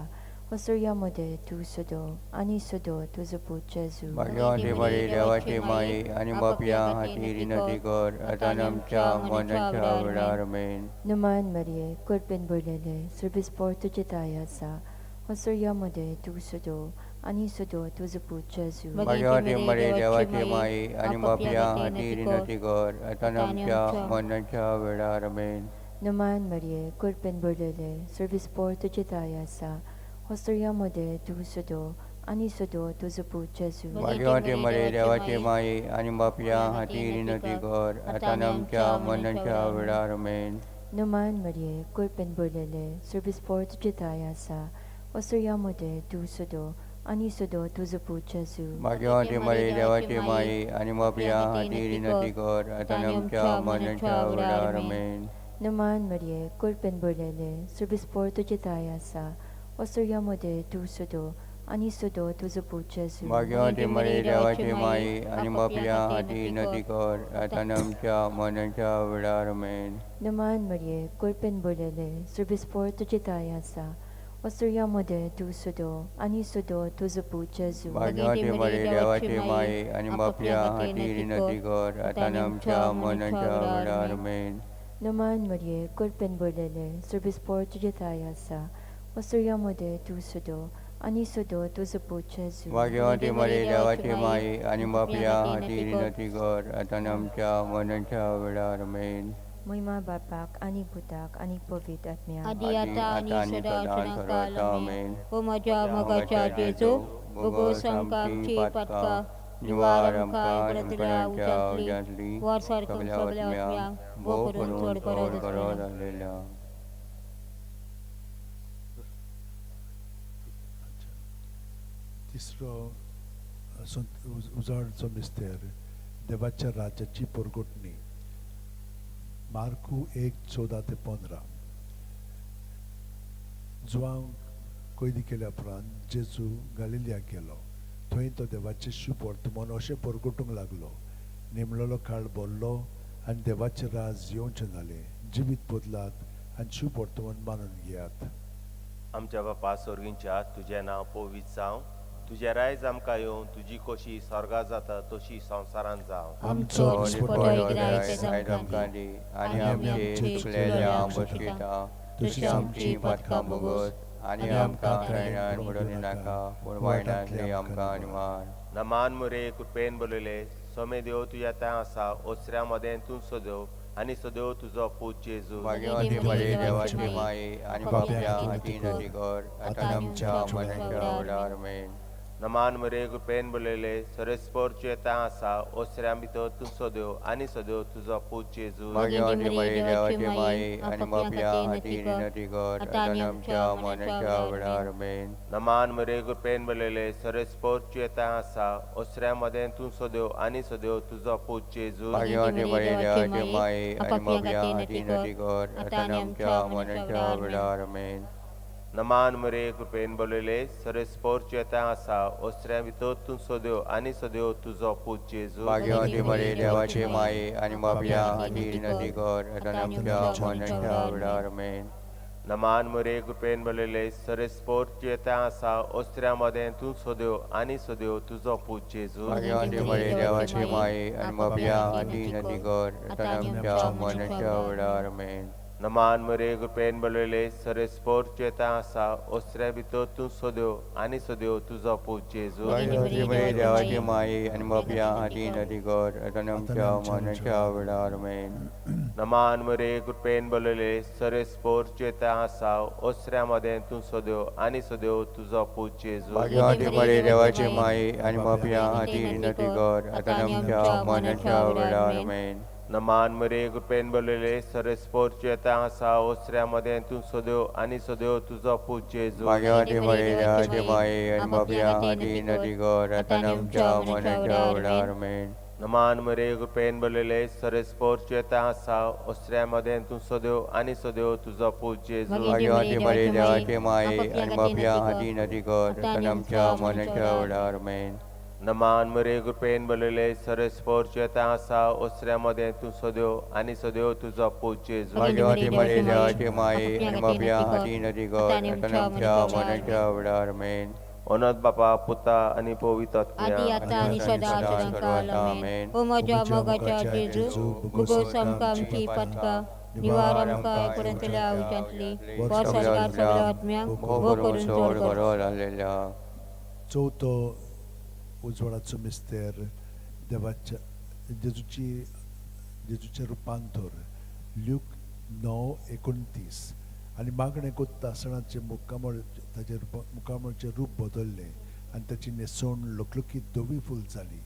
होसुर्यामध्ये तू सुदो आणि सुदो तुजो पूत जेजू भाग्यवती मरे देवाची माई आणि बापया हाती विनंती कर आता आमच्या मरणाच्या वेळार मेन नमान मरिये कृपेन भरलेले सर्विस्पोर तुजी ताय आसा होसुर्यामध्ये तू सुदो आणि सुदो तुजो पूत जेजू भाग्यवती मरे देवाची माई आणि बापया हाती विनंती कर आता आमच्या मरणाच्या वेळार मेन नमान मरिये कृपेन भरलेले सर्विस्पोर तुजी ताय आसा होसुर्यामध्ये तू सुदो आणि सुदो तुजो पूत जेजू भाग्यवती मरे देवाची माई आणि बापया हाती विनंती कर आता आमच्या मरणाच्या वेळार मेन नमान मरिये कृपेन भरलेले सर्विस्पोर तुजी ताय आसा होसुर्यामध्ये तू सुदो आणि सुदो तुजो पूत जेजू भाग्यवती मरे देवाची माई आणि बापया हाती विनंती कर आता आमच्या मरणाच्या वेळार मेन नमान मरिये कृपेन भरलेले सर्विस्पोर तुजी ताय आसा होसुर्यामध्ये तू सुदो आणि सुदो तुजो पूत जेजू भाग्यवती मरे देवाची माई आणि बापया हाती विनंती कर आता आमच्या मरणाच्या वेळार मेन नमान मरिये कृपेन भरलेले सर्विस्पोर तुजी ताय आसा होसुर्यामध्ये तू सुदो आणि सुदो तुजो पूत जेजू भाग्यवती मरे देवाची माई आणि बापया हाती विनंती कर आता आमच्या मरणाच्या वेळार मेन नमान मरिये कृपेन भरलेले सर्विस्पोर तुजी ताय आसा होसुर्यामध्ये तू सुदो आणि सुदो तुजो पूत जेजू भाग्यवती मरे देवाची माई आणि बापया हाती विनंती कर आता आमच्या मरणाच्या वेळार मेन महिमा बापाक आणि पुताक आणि पवित्र आत्म्याक आदी आता आणि आणि सदा सदां काल सर्वथा आमेन. हो माझ्या मोगाच्या जेजू Bugos amkamci patka, niwaram ka ingrantilia ujantli, warsarkam sagliatmyang, bokurun todkorod. Alleluia. तिसरो उजळचो मिस्तेर देवाच्या राज्याची परगोटणी मार्कू 1:14-15 जुवांव कैदी केल्या उपरांत जेजू गालिलियाक गेलो. थंय तो देवाचे शुभ वर्तमान अशें परगोटूंक लागलो. नेमलेलो काळ भरलो आनी देवाचें राज येवचें जालें. जिवीत बदलात आनी शुभ वर्तमान मानून घेयात. आमच्या बापा स्वर्गींच्या तुझें नांव पवित्र जावं, तुझें रायज आमकां येवं, तुजी कशी स्वर्गांत जाता तशी संवसारांत जावं. आमचो दिसपटो इग्रायचे आयज आमकां दी आनी आमचे चुकलेल्या बसकेता तशी आमची पातकां बोगोस आनी आमकां त्रायणान पडोवंक नाका पूण वायटांतली आमकां निवार. नमान मुरे कृपेन बोलयले सोमे देव तुज्या थंय आसा, ओसऱ्या मदें तूं सदव आनी सदैव तुजो पूत जेजू. भाग्यवती मरे देवाची माई आनी बापया हाती नदी कर आतां आमच्या मरणाच्या वेळार आमेन. नमान मुरे कृपेन बोलयले सरस्पोरचे थंय आसा, ओसऱ्या भितर तूं सदैव आनी सदैव तुजो पूत जेजू. भाग्यवती मरे देवाची माई आनी बापया हाती नदी कर आतां आमच्या मरणाच्या वेळार आमेन. नमान मुरे कृपेन बोलयले सरस्पोरचे थंय आसा, ओसऱ्या मदें तूं सदैव आनी सदैव तुजो पूत जेजू. भाग्यवती मरे देवाची माई आनी बापया हाती नदी कर आतां आमच्या मरणाच्या वेळार आमेन. नमान मुरे कृपेन बोलयले सरस्पोरचे थंय आसा, ओसऱ्या भितर तूं सदैव आनी सदैव तुजो पूत जेजू. भाग्यवती मरे देवाची माई आनी बापया हाती नदी कर आतां आमच्या मरणाच्या वेळार आमेन. नमान मुरे कृपेन बोलयले सरस्पोरचे थंय आसा, ओसऱ्या मदें तूं सदैव आनी सदैव तुजो पूत जेजू. भाग्यवती मरे देवाची माई आनी बापया हाती नदी कर आतां आमच्या मरणाच्या वेळार आमेन. नमान मुरे कृपेन बोलयले सरस्पोरचे थंय आसा, ओसऱ्या भितर तूं सदैव आनी सदैव तुजो पूत जेजू. भाग्यवती मरे देवाची माई आनी बापया हाती नदी कर आतां आमच्या मरणाच्या वेळार आमेन. नमान मुरे कृपेन बोलयले सरस्पोरचे थंय आसा, ओसऱ्या मदें तूं सदैव आनी सदैव तुजो पूत जेजू. भाग्यवती मरे देवाची माई आनी बापया हाती नदी कर आतां आमच्या मरणाच्या वेळार आमेन. नमान मुरे कृपेन बोलयले सरस्पोरचे थंय आसा, ओसऱ्या मदें तूं सदैव आनी सदैव तुजो पूत जेजू. भाग्यवती मरे देवाची माई आनी बापया हाती नदी कर आतां आमच्या मरणाच्या वेळार आमेन. नमान मुरे कृपेन बोलयले सरस्पोरचे थंय आसा, ओसऱ्या मदें तूं सदैव आनी सदैव तुजो पूत जेजू. भाग्यवती मरे देवाची माई आनी बापया हाती नदी कर आतां आमच्या मरणाच्या वेळार आमेन. नमान मुरे कृपेन बोलयले सरस्पोरचे थंय आसा, ओसऱ्या मदें तूं सदैव आनी सदैव तुजो पूत जेजू. भाग्यवती मरे देवाची माई आनी बापया हाती नदी कर आतां आमच्या मरणाच्या वेळार आमेन. ओनत बापा पुता आनी पवित्र आदी आत्म्या आता आणि सदां काल आमेन. ओ म्हज्या मोगाच्या जेजू, बुगोस आमकां आमची पातकां, निवार आमकां एकपर्यंतल्या उच्यांतली, वर सरकार सगळ्या आत्म्यांक वो करून जोड कर. हालेलुया. चवथो उजवाडाचो मिस्तेर देवाच्या जेजूचे रुपांतर ल्यूक 9:29 आनी मागणें कोत्ता आसतनाचे मुकामळचें रूप बदललें आनी ताची न्हेसवण लकलकीत धवी फूल जाली.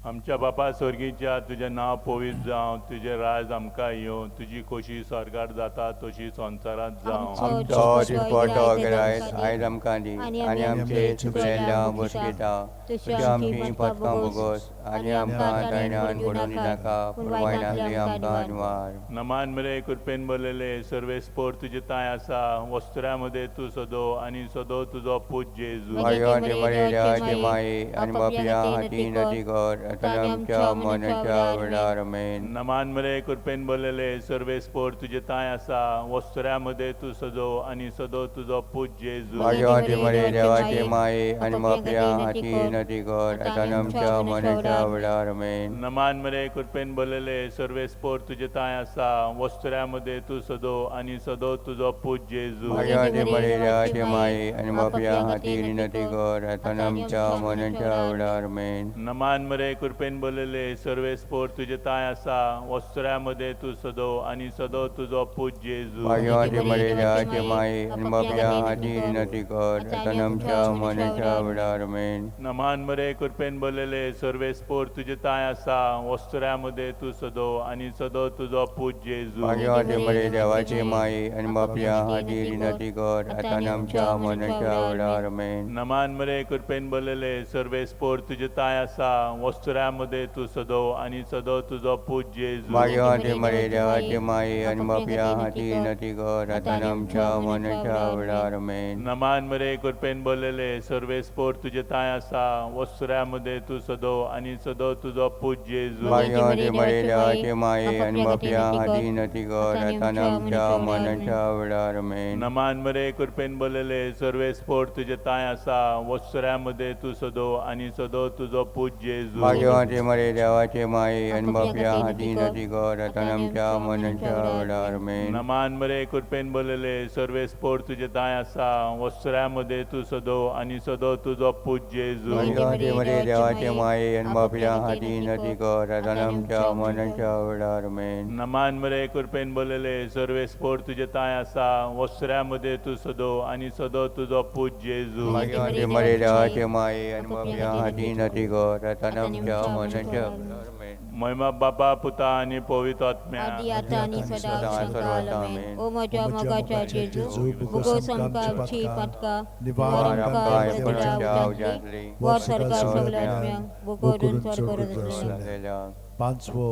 आमच्या बापा स्वर्गीच्या तुजें नांव पवित्र जावं, तुजें राज आमकां येवं, तुजी खोशी स्वर्गार जाता तशी संवसारांत जावं. आमचो दिसपटो गिरायत आयज आमकां दी आनी आमचे चुकलेल्या बसकेता तशी आमची पातकां बोगोस आनी आमकां त्रायणान पडोवंक नाका पूण वायटांतली आमकां निवार. नमान मरे कृपेन बोलयले सर्वेस्पोर तुजे थंय आसा, वस्त्रा मदें तूं सदो आनी सदो तुजो पूत जेजू. भाग्यवती मरे देवाची माई आनी बापया हाती नदी कर आतां आमच्या मरणाच्या वेळार आमेन. नमान मरे कृपेन बोलयले सर्वेस्पोर तुजे थंय आसा, वस्त्रा मदें तूं सदो आनी सदो तुजो पूत जेजू. भाग्यवती मरे देवाची माई आनी बापया हाती नदी कर आतां आमच्या मरणाच्या वेळार आमेन. नमान मरे कृपेन बोलयले सर्वेस्पोर तुजे थंय आसा, वस्त्रा मदें तूं सदो आनी सदो तुजो पूत जेजू. भाग्यवती मरे देवाची माई आनी बापया हाती नदी कर आतां आमच्या मरणाच्या वेळार आमेन. नमान मरे कृपेन बोललेले सर्वे स्पोर तुझे ताय आसा वस्त्रामध्ये तू सदो आणि सदो तुझो पूज जेजू भाग्यवती मरे देवाचे माये आणि बापया हाती विनंती कर आता आमच्या मनाच्या वेळार आमेन. नमान मरे कृपेन बोललेले सर्वे स्पोर तुझे ताय आसा वस्त्रामध्ये तू सदो आणि सदो तुझो पूज जेजू भाग्यवती मरे देवाचे माये आणि बापया हाती विनंती कर आता आमच्या मनाच्या वेळार आमेन. नमान मरे कृपेन बोललेले सर्वे स्पोर तुझे ताय आसा वस्त्रामध्ये तू सदो आणि सदो तुझो पूज जेजू भाग्यवती मरे देवाचे माये आणि बापया हाती विनंती कर आता आमच्या मनाच्या वेळार आमेन. नमान मरे कृपेन बोललेले सर्वे स्पोर तुझे ताय आसा वस्त्रामध्ये तू सदो आणि सदो तुझो पूज जेजू भाग्यवती मरे देवाचे माये आणि बापया हाती विनंती कर आता आमच्या मनाच्या वेळार आमेन. नमान मरे कृपेन बोललेले सर्वे स्पोर तुझे ताय आसा वस्त्रामध्ये तू सदो आणि सदो तुझो पूज जेजू भाग्यवती मरे देवाचे माये आणि बापया हाती विनंती कर आता आमच्या मनाच्या वेळार आमेन. नमान मरे कृपेन बोललेले सर्वे स्पोर तुझे ताय आसा वस्त्रामध्ये तू सदो आणि सदो तुझो पूज जेजू भाग्यवती मरे देवाचे माये आणि बापया हाती विनंती कर आता आमच्या मनाच्या वेळार आमेन. नमान मरे कृपेन बोललेले सर्वे स्पोर तुझे ताय आसा वस्त्रामध्ये तू सदो आणि सदो तुझो पूज जेजू भाग्यवती मरे देवाचे माये आणि बापया हाती विनंती कर आता आमच्या मनाच्या वेळार आमेन. महिमा बापा पुता आणि पवित्र आत्म्या आदि आता आणि सदा सर्वात सकाल आमेन. आमेन. ओ माझ्या मगाच्या जेजू बुगो समकामची पटका निवारण निवारण काय काय परंच्या उजाडली अवजातली वर सरकार सगळ्या सगळ्या बुगो करून स्वर्ग असलेल्या पांचवो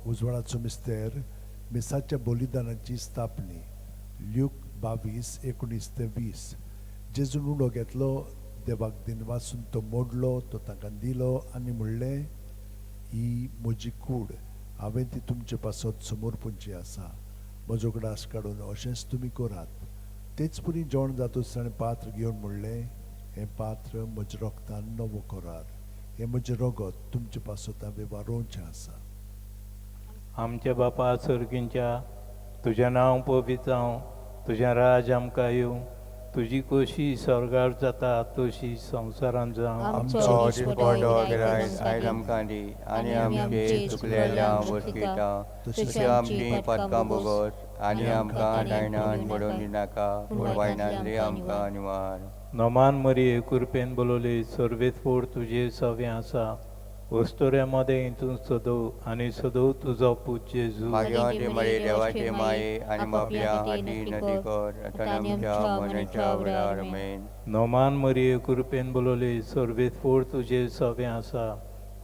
उजवाडाचो मिस्तेर मिसाच्या बलिदानाची स्थापनी ल्यूक 22:19-20. जेजून उडो घेतलो देवाक दिनवासून तो मोडलो तो तांकां दिलो आनी म्हणलें ही म्हजी कूड हांवें ती तुमचे पासत समोर पोंची आसा म्हजो ग्रास काडून अशेंच तुमी करात. तेच पुरी जेवण जातूच ताणें पात्र घेवन म्हणलें हें पात्र म्हज्या रोगतान नवो करार हें म्हजें रगत तुमचे पासत हांवें वारोवचें आसा. आमच्या बापा सर्गींच्या तुजें नांव पवित्र जावं तुजें राज आमकां येवं तुजी कशी स्वर्गार जाता तशी संवसारांत जावं. आमचो दिसपडो गिरायक आयज आमकां दी आनी आमचे चुकलेल्या वस्तीता तशी आमची पदकां बोगस आनी आमकां दायणान पडोवन दिनाका पूण वायनांतली आमकां निवार. नमान मरिये कृपेन बोलोले सर्वेत फोड तुजे सवें आसा वस्तोऱ्यामध्ये इंतून सदो आणि सदो तुझो पूज जेजू भाग्यवती मरे देवाचे माये आणि बापया हाती विनंती कर आता आमच्या मनाच्या वेळार आमेन. नमान मरिये कृपेन बोलोले सर्वेत फोड तुजे सवें आसा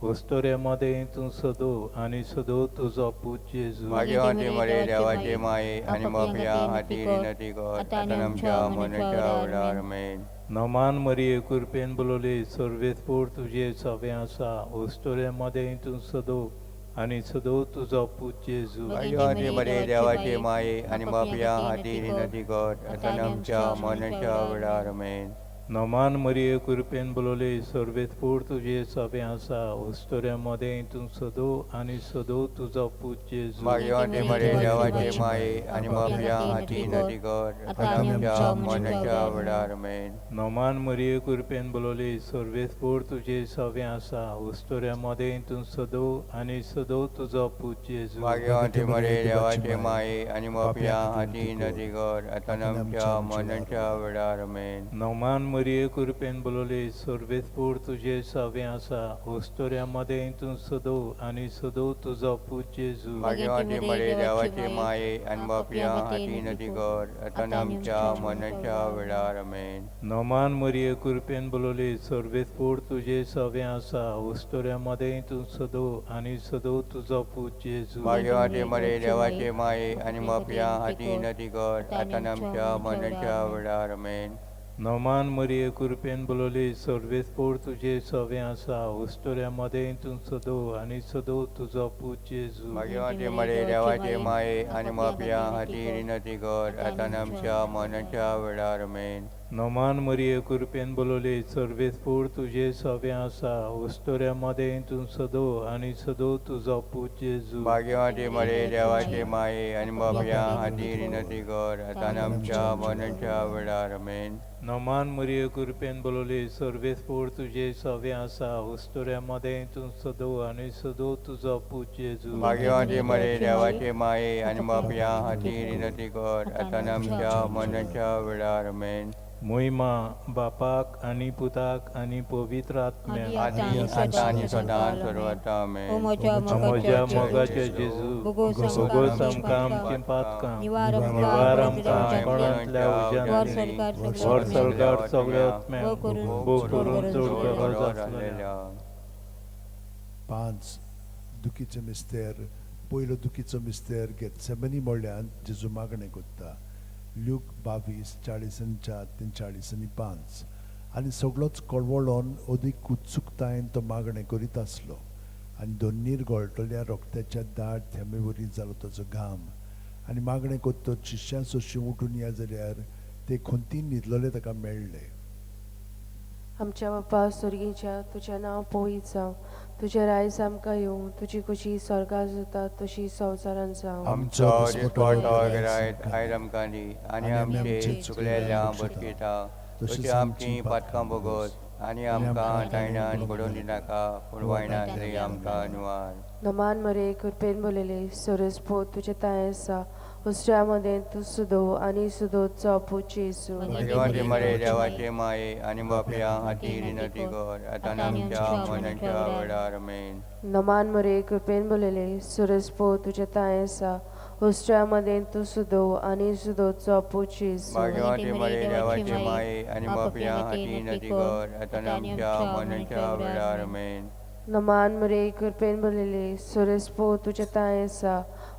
वस्तोऱ्यामध्ये इंतून सदो आणि सदो तुझो पूज जेजू भाग्यवती मरे देवाचे माये आणि बापया हाती विनंती कर आता आमच्या मनाच्या वेळार आमेन. नमान मरिये कृपेन बोलोले सर्वेत फोड तुजे सवें आसा वस्तोऱ्यामध्ये इंतून सदो आणि सदो तुझो पूज जेजू भाग्यवती मरे देवाचे माये आणि बापया हाती विनंती कर आता आमच्या मनाच्या वेळार आमेन. नमान मरिये कृपेन बोलोले सर्वेत फोड तुजे सवें आसा वस्तोऱ्यामध्ये इंतून सदो आणि सदो तुझो पूज जेजू भाग्यवती मरे देवाचे माये आणि बापया हाती विनंती कर आता आमच्या मनाच्या वेळार आमेन. नमान मरिये कृपेन बोलोले सर्वेत फोड तुजे सवें आसा वस्तोऱ्यामध्ये इंतून सदो आणि सदो तुझो पूज जेजू भाग्यवती मरे देवाचे माये आणि बापया हाती विनंती कर आता आमच्या मनाच्या वेळार आमेन. नमान मरिये कृपेन बोलोले सर्वेत फोड तुजे सवें आसा वस्तोऱ्यामध्ये इंतून सदो आणि सदो तुझो पूज जेजू भाग्यवती मरे देवाचे माये आणि बापया हाती विनंती कर आता आमच्या मनाच्या वेळार आमेन. नमान मरिये कृपेन बोलोले सर्वेत फोड तुजे सवें आसा वस्तोऱ्यामध्ये इंतून सदो आणि सदो तुझो पूज जेजू भाग्यवती मरे देवाचे माये आणि बापया हाती विनंती कर आता आमच्या मनाच्या वेळार आमेन. नमान मरिये कृपेन बोलोले सर्वेत फोड तुजे सवें आसा वस्तोऱ्यामध्ये इंतून सदो आणि सदो तुझो पूज जेजू भाग्यवती मरे देवाचे माये आणि बापया हाती विनंती कर आता आमच्या मनाच्या वेळार आमेन. नमान मरिये कृपेन बोलोले सर्वेत फोड तुजे सवें आसा वस्तोऱ्यामध्ये इंतून सदो आणि सदो तुझो पूज जेजू भाग्यवती मरे देवाचे माये आणि बापया हाती विनंती कर आता आमच्या मनाच्या वेळार आमेन. नमान मरिये कृपेन बोलवली सर्वेस पोर तुझे सवे आसा उस्तोऱ्यामध्ये तू सदो आणि सदो तुझा पूज जेजू भाग्यवंती मरे देवाचे माये आणि बापया हाती विनंती कर आता आणि आमच्या मरणाच्या वेळार आमेन. महिमा बापाक आणि पुताक आणि पवित्र आत्म्याक आदी आता आणि सदां सर्वता आमेन. ओ म्हज्या म्हज्या मोगाच्या मोगाचे जेजू भोगोस भोगोस आमकां आमकां आमचे पातकां निवार निवार आमकां आमकां कोणांतल्या वर उज्यान सरकार वर सरकार सगळ्या आत्म्याक भोग करून भोग करून चड चड गरज गरज आसलेल्या. आसलेल्या 5 दुखीचो मिस्तेर पयलो दुखीचो मिस्तेर गेत्सेमनी मोळ्यान जेजू मागणें कोत्ता. ल्यूक 22:40-43-5 आनी सगळोच कळवळोन ओदीक उत्सुकतायेन तो मागणें करीत आसलो आनी दोनीर गळटल्या रोगत्याच्या दाट थेंबेवरी जालो ताचो घाम आनी मागणें कोत्तो शिश्यां सोंशी उठून या जाल्यार ते खंती न्हिदलोले ताका मेळ्ळे. आमच्या बापा स्वर्गीच्या तुझें नांव पवित्र जावं, तुजें रायज आमकां येवं, तुजी कशी स्वर्गार जाता तशी संवसारांत जावं. आमचो दिसपट्टो गिरायत आयज आमकां दी आनी आमचे चुकलेल्या बसकेता तशी आमची पातकां बोगोस आनी आमकां तायणान पडून दिनाका पूण वायनांतली आमकां निवार. नमान मरे कृपेन बोलयले सोरेस पोत तुजें ताय आसा उस्त्यामध्ये तूं सुदो आनी सुदोचो पूज येसू. भाग्यवंती मरे देवाचे माये आनी बापया हाती विनंती कर आता आणि आमच्या मरणाच्या वेळार आमेन. नमान मरे कृपेन बोलयले सोरेस पोत तुजें ताय आसा उस्त्यामध्ये तूं सुदो आनी सुदोचो पूज येसू. भाग्यवंती मरे देवाचे माये आनी बापया हाती विनंती कर आता आणि आमच्या मरणाच्या वेळार आमेन. नमान मरे कृपेन बोलयले सोरेस पोत तुजें ताय आसा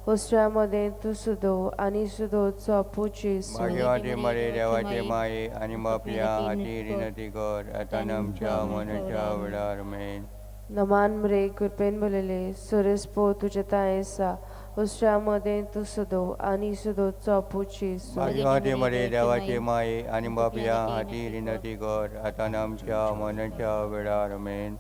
उस्त्यामध्ये तूं सुदो आनी सुदोचो पूज येसू. भाग्यवंती मरे देवाचे माये आनी बापया हाती विनंती कर आता आणि आमच्या मरणाच्या वेळार आमेन. नमान मरे कृपेन बोलयले सोरेस पोत तुजें ताय आसा उस्त्यामध्ये तूं सुदो आनी सुदोचो पूज येसू. भाग्यवंती मरे देवाचे माये आनी बापया हाती विनंती कर आता आणि आमच्या मरणाच्या वेळार आमेन.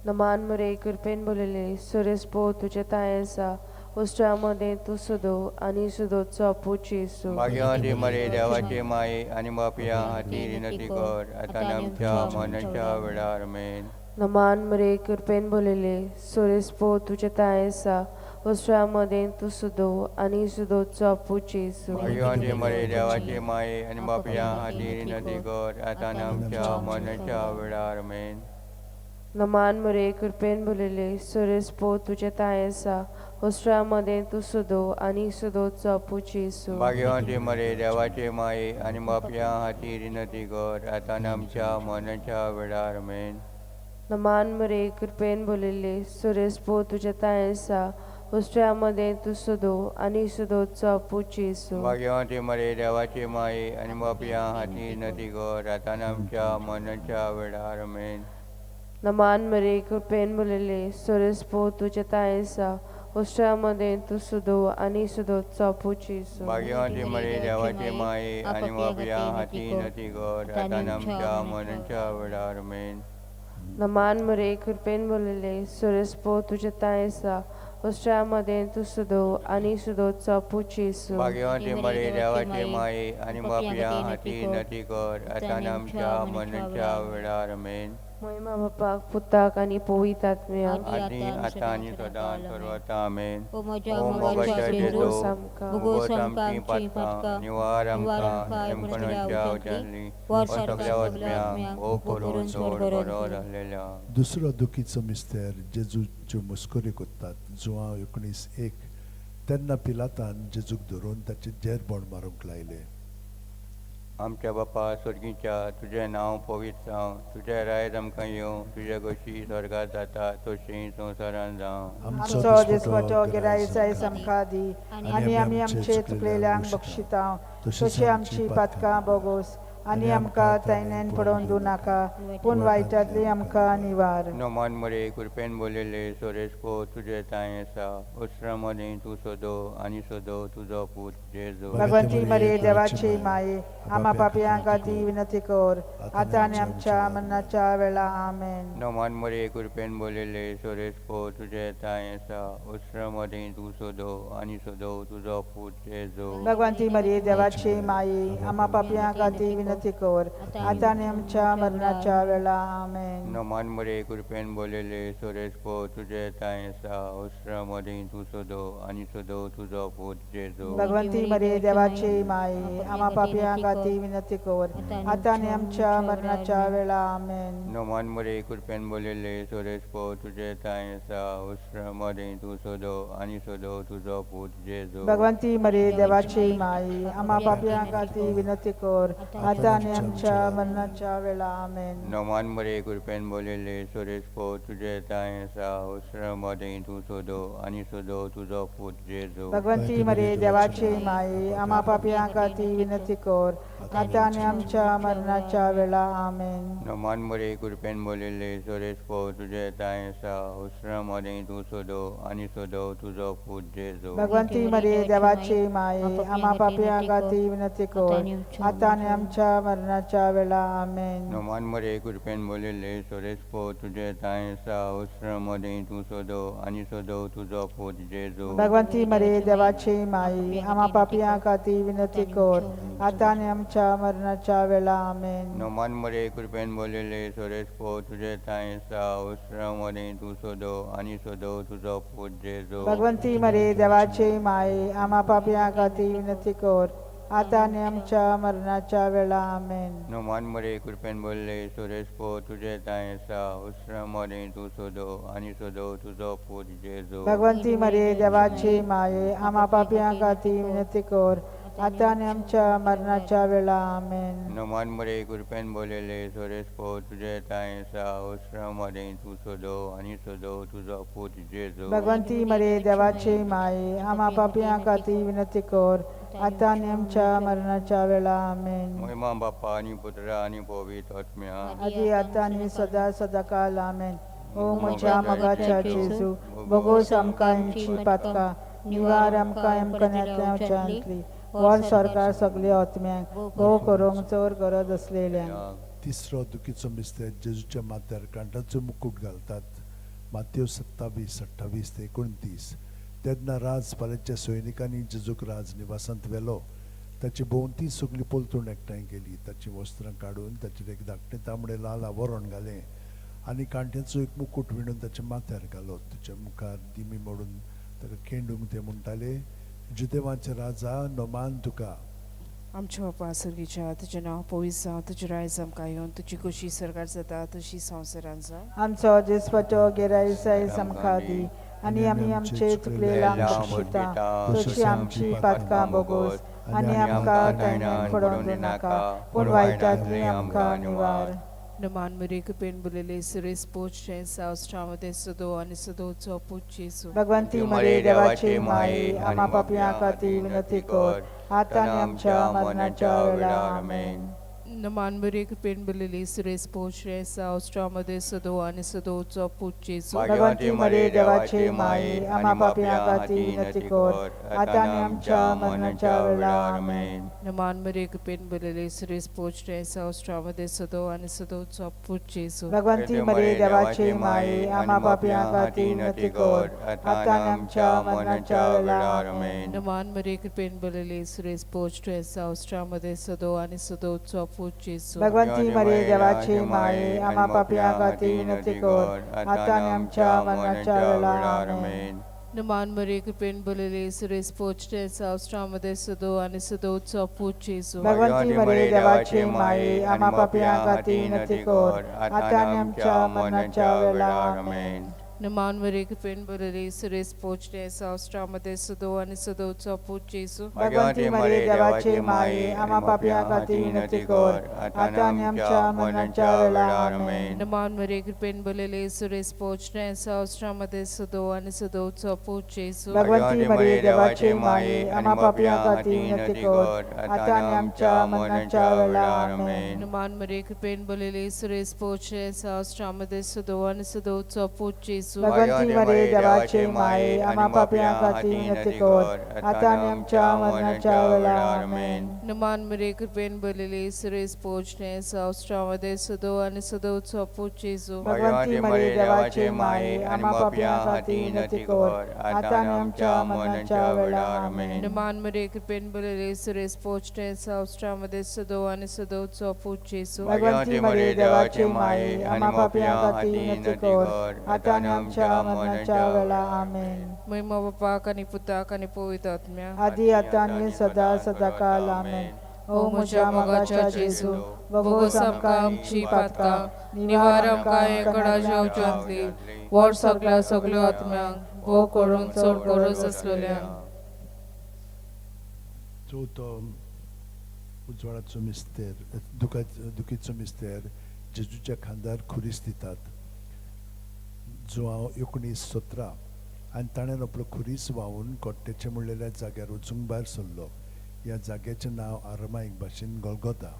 नमान मरे कृपेन बोलयले सोरेस पोत तुजें ताय आसा उस्त्यामध्ये तूं सुदो आनी सुदोचो पूज येसू. भाग्यवंती मरे देवाचे माये आनी बापया हाती विनंती कर आता आणि आमच्या मरणाच्या वेळार आमेन. नमान मरे कृपेन बोलयले सोरेस पोत तुजें ताय आसा उस्त्यामध्ये तूं सुदो आनी सुदोचो पूज येसू. भाग्यवंती मरे देवाचे माये आनी बापया हाती विनंती कर आता आणि आमच्या मरणाच्या वेळार आमेन. नमान मरे कृपेन बोलयले सोरेस पोत तुजें ताय आसा उस्त्यामध्ये तूं सुदो आनी सुदोचो पूज येसू. भाग्यवंती मरे देवाचे माये आनी बापया हाती विनंती कर आता आणि आमच्या मरणाच्या वेळार आमेन. नमान मरे कृपेन बोलयले सोरेस पोत तुजें ताय आसा उस्त्यामध्ये तूं सुदो आनी सुदोचो पूज येसू. भाग्यवंती मरे देवाचे माये आनी बापया हाती विनंती कर आता आणि आमच्या मरणाच्या वेळार आमेन. नमान मरे कृपेन बोलयले सोरेस पोत तुजें ताय आसा उस्त्यामध्ये तूं सुदो आनी सुदोचो पूज येसू. भाग्यवंती मरे देवाचे माये आनी बापया हाती विनंती कर आता आणि आमच्या मरणाच्या वेळार आमेन. नमान मरे कृपेन बोलयले सोरेस पोत तुजें ताय आसा उस्त्यामध्ये तूं सुदो आनी सुदोचो पूज येसू. भाग्यवंती मरे देवाचे माये आनी बापया हाती विनंती कर आता आणि आमच्या मरणाच्या वेळार आमेन. महिमा बापाक पुताक आनी पवित्र आत्म्याक आनी आतां आनी सदां सर्वता आमेन. ओ म्हज्या ओ मोगाच्या मोगाच्या जेजू जेजू आमकां भोगोस आमची आमची पातकां पातकां निवार आमकां आमकां एमकणाच्या उज्यांतली वर सगळ्या वचम्यांक भोग करून चड गरज आसलेल्या. दुसरो दुखीचो मिस्तेर जेजूच्यो मस्करी कोत्तात. जुवांव 19:1 तेन्ना पिलातान जेजूक धरून ताचे जेरबोण मारूंक लायले. आमच्या बापा स्वर्गीच्या तुजें नांव पवित्र जावं, तुजें रायज आमकां येवं, तुजे कशी स्वर्गांत जाता तशी संवसारांत जावं. आमचो दिसपट्टो गिरायत आयज आमकां दी आनी आमी आमचे चुकलेल्यांक बक्षिता तशी आमची पातकां बोगोस आनी आमकां तायण्यान पडोवन दिवं नाका पूण वायटांतली आमकां निवार. नमान मरे कृपेन बोलयले सोरेस पोत तुजें ताय आसा उस्त्रा मदीं तूं सोदो आनी सोदो तुजो पूत जेजू. भगवंती मरे देवाची माये आम्हा पापयांक खातीर विनंती कर आतां आनी आमच्या मरणाच्या वेळा आमेन. नमान मरे कृपेन बोलयले सोरेस पोत तुजें ताय आसा उस्त्रा मदीं तूं सोदो आनी सोदो तुजो पूत जेजू. भगवंती मरे देवाची माये आम्हा पापयांक खातीर विनंती विनंती कर आता आणि आमच्या मरणाच्या वेळा आमेन. नमान मरे कृपेन बोलेले सुरेश पो तुझे तायसा उस्रामध्ये तू सोदो आणि सोदो तुझो पूत जेजू. भगवंती मरे देवाची माई आम्हा पापियां खाती विनंती कर आता आणि आमच्या मरणाच्या वेळा आमेन. नमान मरे कृपेन बोलेले सुरेश पो तुझे तायसा उस्रामध्ये तू सोदो आणि सोदो तुझो पूत जेजू. भगवंती मरे देवाची माई आम्हा पापियां खाती विनंती कर आता आणि आमच्या मरणाच्या वेळा आमेन. नमान मरे कृपेन बोलेले सुरेश पो तुझे तायसा उस्रामध्ये तू सोदो आणि सोदो तुझो पूत जेजू. भगवंती मरे देवाची माई आम्हा पापियां खाती विनंती कर आता आणि आमच्या मरणाच्या वेळा आमेन. नमान मरे कृपेन बोलेले सुरेश पो तुझे तायसा उस्रामध्ये तू सोदो आणि सोदो तुझो पूत जेजू. भगवंती मरे देवाची माई आम्हा पापियां खाती विनंती कर आता आणि आमच्या मरणाच्या वेळा आमेन. नमान मरे कृपेन बोलेले सुरेश पो तुझे तायसा उस्रामध्ये तू सोदो आणि सोदो तुझो पूत जेजू. भगवंती मरे देवाची माई आम्हा पापियां खाती विनंती कर आता आणि आमच्या मरणाच्या वेळा आमेन. नमान मरे कृपेन बोलेले सुरेश पो तुझे तायसा उस्रामध्ये तू सोदो आणि सोदो तुझो पूत जेजू. भगवंती मरे देवाची माई आम्हा पापियां खाती विनंती कर आता आणि आमच्या मरणाच्या वेळा आमेन. नमान मरे कृपेन बोलले सुरेश पो तुझे तायसा उस्रामध्ये तू सोदो आणि सोदो तुझो पूत जेजू. भगवंती मरे देवाची माई आम्हा पापियां खाती विनंती कर आता आणि आमच्या मरणाच्या वेळा आमेन. नमान मरे कृपेन बोलेले सुरेश पो तुझे तायसा उस्रामध्ये तू सोदो आणि सोदो तुझो पूत जेजू. भगवंती मरे देवाची माई आम्हा पापियां खाती विनंती कर आता आणि आमच्या मरणाच्या वेळा आमेन. महिमा बाप्पा आणि पुत्र आणि पवित्र आत्म्या आधी आता आणि सदा सदाकाळ आमेन. ओ म्हज्या मगाच्या जेजू बगोस आमकां आमची पातकां निवार आमकां एमकन्यांतल्यान वर सरकार सगळे आत्म्यांक भोव करूंक चड गरज असलेल्यांक. तिसरो दुखीचो मिस्तेर जेजूच्या माथ्यार कांटाचो मुकुट घालतात. मातयो 27:28-29. तेन्ना राजपाल्याच्या सैनिकांनी जेजूक राज निवासांत व्हेलो. ताची भोंवती सगळी पलतून एकठांय केली. ताची वस्त्रां काडून ताचेर एक धाकटें तांबडें लाल आवरण घालें आनी कांट्याचो एक मुकुट विणून ताच्या माथ्यार घालो. ताच्या मुखार दिमी मोडून ताका खेंडूंक ते म्हणटाले, जुदेवांचे राजा नोमान तुका. आमच्या बापा सर्गीच्या तुजें नांव पवित्र जावं, तुजें रायज आमकां येवन तुजी कशी सरकार जाता तशी संवसारांत जावं. आमचो दिसपाचो गिरायसाय आमकां दी आनी आमी आमचे चुकलेल्यांक बक्षिता तशी आमची पातकां बोगोस आनी आमकां तायण्यान पडोवन दिनाका पूण वायटांतली आमकां निवार. नमान मरे कृपेन बोलेले सुरेश पोचचे सावस्ट्रामध्ये सदो आणि सदोचो पूत जेजू. भगवंती मरे देवाची माई आम्हा पापियां खातीर विनंती कर आता आनी आमच्या मरणाच्या वेळा आमेन. नमान मरे कृपेन बोलेले सुरेश पोचचे सावस्ट्रामध्ये सदो आणि सदोचो पूत जेजू. भगवंती मरे देवाची माई आम्हा पापियां खातीर विनंती कर आता आनी आमच्या मरणाच्या वेळा आमेन. नमान मरे कृपेन बोलेले सुरेश पोचचे सावस्ट्रामध्ये सदो आणि सदोचो पूत जेजू. भगवंती मरे देवाची माई आम्हा पापियां खातीर विनंती कर आता आनी आमच्या मरणाच्या वेळा आमेन. नमान मरे कृपेन बोलेले सुरेश पोचचे सावस्ट्रामध्ये सदो आणि सदोचो पूत जेजू. भगवंती मरे देवाची माई आम्हा पापियां खातीर विनंती कर आता आनी आमच्या मरणाच्या वेळा आमेन. नमान मरे कृपेन बोलेले सुरेश पोचटे सावस्ट्रामध्ये सदो आणि सदोचो पूत जेजू. भगवंती मरे देवाची माई आम्हा पापियां खातीर विनंती कर आता आनी आमच्या मरणाच्या वेळा आमेन. नमान मरे कृपेन बोलेले सुरेश पोचटे सावस्ट्रामध्ये सदो आणि सदोचो पूत जेजू. भगवंती मरे देवाची माई आम्हा पापियां खातीर विनंती कर आता आनी आमच्या मरणाच्या वेळा आमेन. नमान मरे कृपेन बोलेले सुरेश पोचटे सावस्ट्रामध्ये सदो आणि सदोचो पूत जेजू. भगवंती मरे देवाची माई आम्हा पापियां खातीर विनंती कर आता आनी आमच्या मरणाच्या वेळा आमेन. नमान मरे कृपेन बोलेले सुरेश पोचटे सावस्ट्रामध्ये सदो आणि सदोचो पूत जेजू. जेजू भगवंती मरे देवाचे माये आम्हा पापियां खाती नती कर आता आणि आमच्या मरणाच्या वेळा आमेन. नमान मरे कृपेन भरलेले सुरेश पोचणे सावष्ट्रामध्ये सदो आणि सदोचा पूज जेजू भगवंती मरे देवाचे माये आम्हा पापियां खाती नती कर आता आणि आमच्या मरणाच्या वेळा आमेन. नमान मरे कृपेन भरलेले सुरेश पोचणे सावष्ट्रामध्ये सदो आणि सदोचा पूज जेजू भगवंती मरे देवाचे माये आम्हा पापियां खाती नती कर आता आणि आमच्या मरणाच्या वेळा आमेन. महिमा बापाक आणि पुताक आणि पवित्र आत्म्या आधी आता आणि सदा सदाकाळ आमेन. ओ म्हज्या मोगाच्या जेजू बगोस आमकां आमची पातकां निवार आमकां एकडा जेवच्यांतली वर सगळ्या आत्म्यांक भोव करून चड गरज आसलेल्यांक. चवथो उजवाडाचो मिस्तेर दुखीचो मिस्तेर जेजूच्या खांदार खुरीस दितात जो हांव 1917 आनी ताणें आपलो खुरीस व्हांवून कोट्टेचे म्हणलेल्या जाग्यार वचूंक भायर सरलो. ह्या जाग्याचें नांव आरामायक भाशेन गोलगोथा.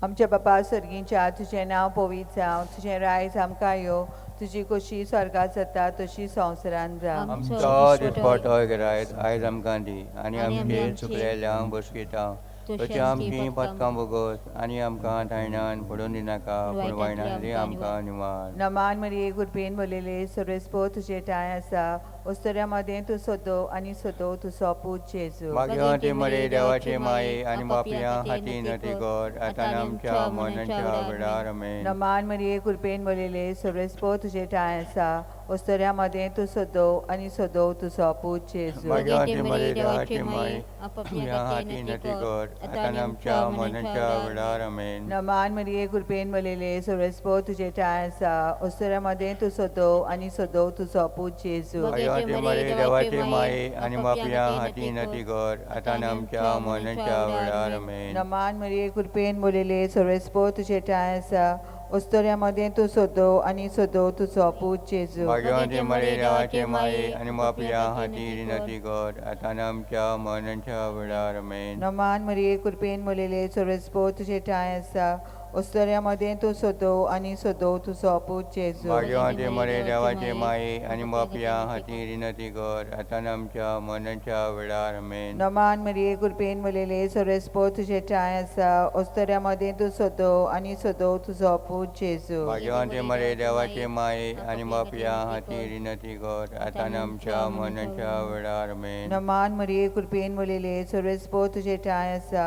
आमच्या बापा सर्गीच्या तुझें नांव पवित्र जावं, तुझें रायज आमकां यो, तुजी कशी स्वर्गात जाता तशी संवसारांत जावं. आमचो दिसपटो गिरायत आयज आमकां दी आनी आमचे चुकलेल्यांक बसकिता तशी आमची पथकां बगोस आनी आमकां तायणान पडून दिनाका पूण वायनांतली आमकां निवार. नमान मरिये कृपेन भरलेले सर्वेस्पो तुझे टाय आसा ओस्तऱ्या मध्ये तूं सोदो आनी सोदो तुजो पूत जेजू. भाग्यवंती मरे देवाचे माये आनी बापयां हाती नती कर आतां आनी आमच्या मरणाच्या वेळार आमेन. नमान मरिये कृपेन भरलेले सर्वेस्पो तुझे टाय आसा ओस्तऱ्या मध्ये तूं सोदो आनी सोदो तुजो पूत जेजू. भाग्यवंती मरे देवाचे माये बापयां हाती नती कर आतां आनी आमच्या मरणाच्या वेळार आमेन. नमान मरिये कृपेन भरलेले सर्वेस्पो तुझे टाय आसा ओस्तऱ्या मध्ये तूं सोदो आनी सोदो तुजो पूत जेजू. भाग्यवंती मरे देवाचे माये आनी बापयां हाती नती कर आतां आनी आमच्या मरणाच्या वेळार आमेन. नमान मरिये कृपेन भरलेले सर्वेस्पो तुझे टाय आसा ओस्तऱ्या मध्ये तूं सोदो आनी सोदो तुजो पूत जेजू. भाग्यवंती मरे देवाचे माये आनी बापयां हाती नती कर आतां आनी आमच्या मरणाच्या वेळार आमेन. नमान मरिये कृपेन भरलेले सर्वेस्पो तुझे टाय आसा ओस्तऱ्या मध्ये तूं सोदो आनी सोदो तुजो पूत जेजू. भाग्यवंती मरे देवाचे माये आनी बापयां हाती विनती कर आतां आनी आमच्या मरणाच्या वेळार आमेन. नमान मरिये कृपेन भरलेले सर्वेस्पो तुझे टाय आसा ओस्तऱ्या मध्ये तूं सोदो आनी सोदो तुजो पूत जेजू. भाग्यवंती मरे देवाचे माये आनी बापयां हाती विनती कर आतां आनी आमच्या मरणाच्या वेळार आमेन. नमान मरिये कृपेन भरलेले सर्वेस्पो तुझे टाय आसा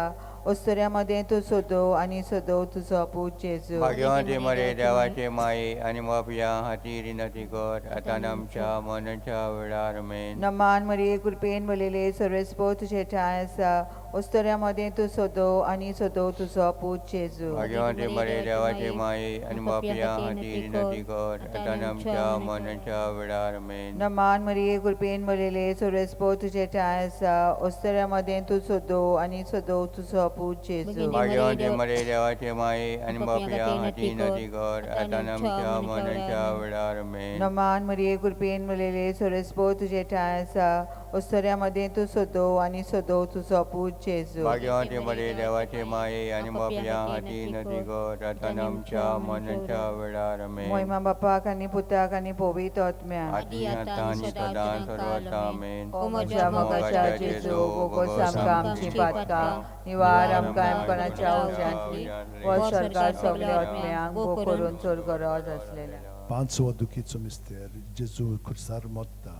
ओस्तऱ्या मध्ये तूं सोदो आनी सोदो तुजो पूत जेजू. भाग्यवंती मरे देवाचे माये आनी बापयां हाती विनती कर आतां आनी आमच्या मरणाच्या वेळार आमेन. नमान मरिये कृपेन भरलेले सर्वेस्पो तुझे टाय आसा ओस्तऱ्या मध्ये तूं सोदो आनी सोदो तुजो पूत जेजू. भाग्यवंती मरे देवाचे माये आनी बापयां हाती विनती कर आतां आनी आमच्या मरणाच्या वेळार आमेन. नमान मरिये कृपेन भरलेले सर्वेस्पो तुझे टाय आसा ओस्तऱ्या मध्ये तूं सोदो आनी सोदो तुजो पूत जेजू. भाग्यवंती मरे देवाचे माये आनी बापयां हाती विनती कर आतां आनी आमच्या मरणाच्या वेळार आमेन. नमान मरिये कृपेन भरलेले सर्वेस्पो तुझे टाय आसा ओस्तऱ्या मध्ये तूं सोदो आनी सोदो तुजो पूत जेजू. भाग्यवंती मरे देवाचे माये आनी बापयां हाती विनती कर आतां आनी आमच्या मरणाच्या वेळार आमेन. महिमा बापाक आनी पुताक आनी पवित्र आत्म्याक आदी आतां आनी सदां सर्वदा आमेन. ओ म्हज्या मोगाच्या जेजू भोगोस आमकां आमची पातकां निवार आमकां आमकोणाच्या उज्यांतली वर स्वर्गात सगळ्या आत्म्यांक भोग करून चड गरज आसलेल्या. पांचवो दुखीचो मिस्तेर जेजू खुर्सार मोत्ता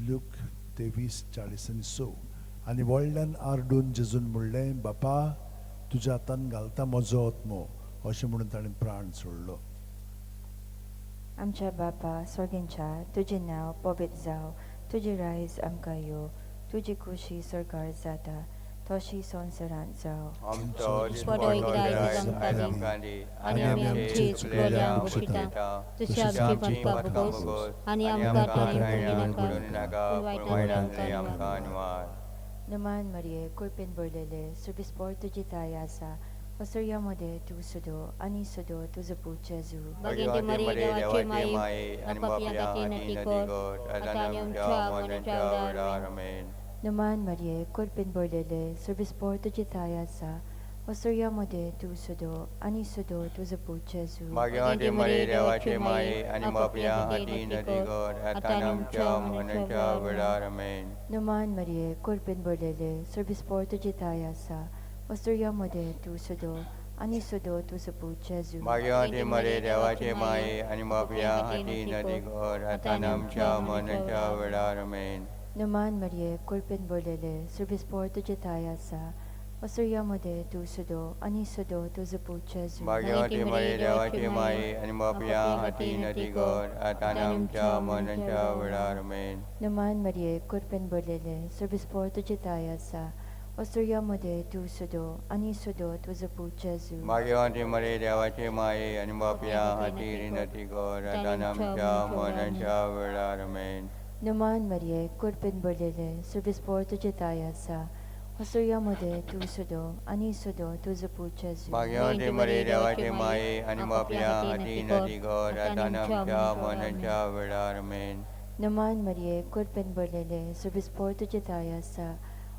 लूक 23:40 आनी व्हडल्यान आरडून जेजून म्हणलें बापा तुज्या हातान घालता म्हजो आत्मो अशें म्हणून ताणें प्राण सोडलो. आमच्या बापा स्वर्गींच्या तुजें नांव पवित्र जावं, तुजी रायज आमकां यो, तुजी खोशी स्वर्गार जाता तशी संवसारांत जावं. आमचो दिसपटो गिरायज आयज आमकां दी आनी आमचे चुकलेल्यांक बसकिता तशी आमची पथकां बगोस आनी आमकां तायणान पडूं नाका पूण वायनांतली आमकां निवार. नमान मरिये कृपेन भरलेले सुबिस्पोर तुजी ताय आसा ओस्तऱ्यामध्ये तूं सोदो आनी सोदो तुजो पूत जेजू. भाग्यवंती मरे देवाचे माये आनी बापयां हाती नती कर आतां आनी आमच्या मरणाच्या वेळार आमेन. नमान मरिये कृपेन भरलेले सुबिस्पोर तुजी ताय आसा व सूर्यामध्ये तू सुदो आणि सुदो तुझं पूत जेजू भाग्यवंती मरे देवाचे माये आणि बापया हाती नदी गोड आता आमच्या मनाच्या वेळार आमेन. नुमान मरिये कुरपीन भरलेले सर्विस्पोर तुझी ताई आसा व सूर्यामध्ये तू सुदो आणि सुदो तुझं पूत जेजू भाग्यवंती मरे देवाचे माये आणि बापया हाती नदी गोड आता आमच्या मनाच्या वेळार आमेन. नुमान मरिये कुरपीन भरलेले सर्विस्पोर तुझी ताई आसा व सूर्यामध्ये तू सुदो आणि सुदो तुझं पूत जेजू भाग्यवंती मरे देवाचे माये आणि बापया हाती नदी गोड आता आमच्या मनाच्या वेळार आमेन. नुमान मरिये कुरपीन भरलेले सर्विस्पोर तुझी ताई आसा व सूर्यामध्ये तू सुदो आणि सुदो तुझं पूत जेजू भाग्यवंती मरे देवाचे माये आणि बापया हाती नदी गोड आता आमच्या मनाच्या वेळार आमेन. नुमान मरिये कुरपीन भरलेले सर्विस्पोर तुझी ताई आसा व सूर्यामध्ये तू सुदो आणि सुदो तुझं पूत जेजू भाग्यवंती मरे देवाचे माये आणि बापया हाती नदी गोड आता आमच्या मनाच्या वेळार आमेन. नुमान मरिये कुरपीन भरलेले सर्विस्पोर तुझी ताई आसा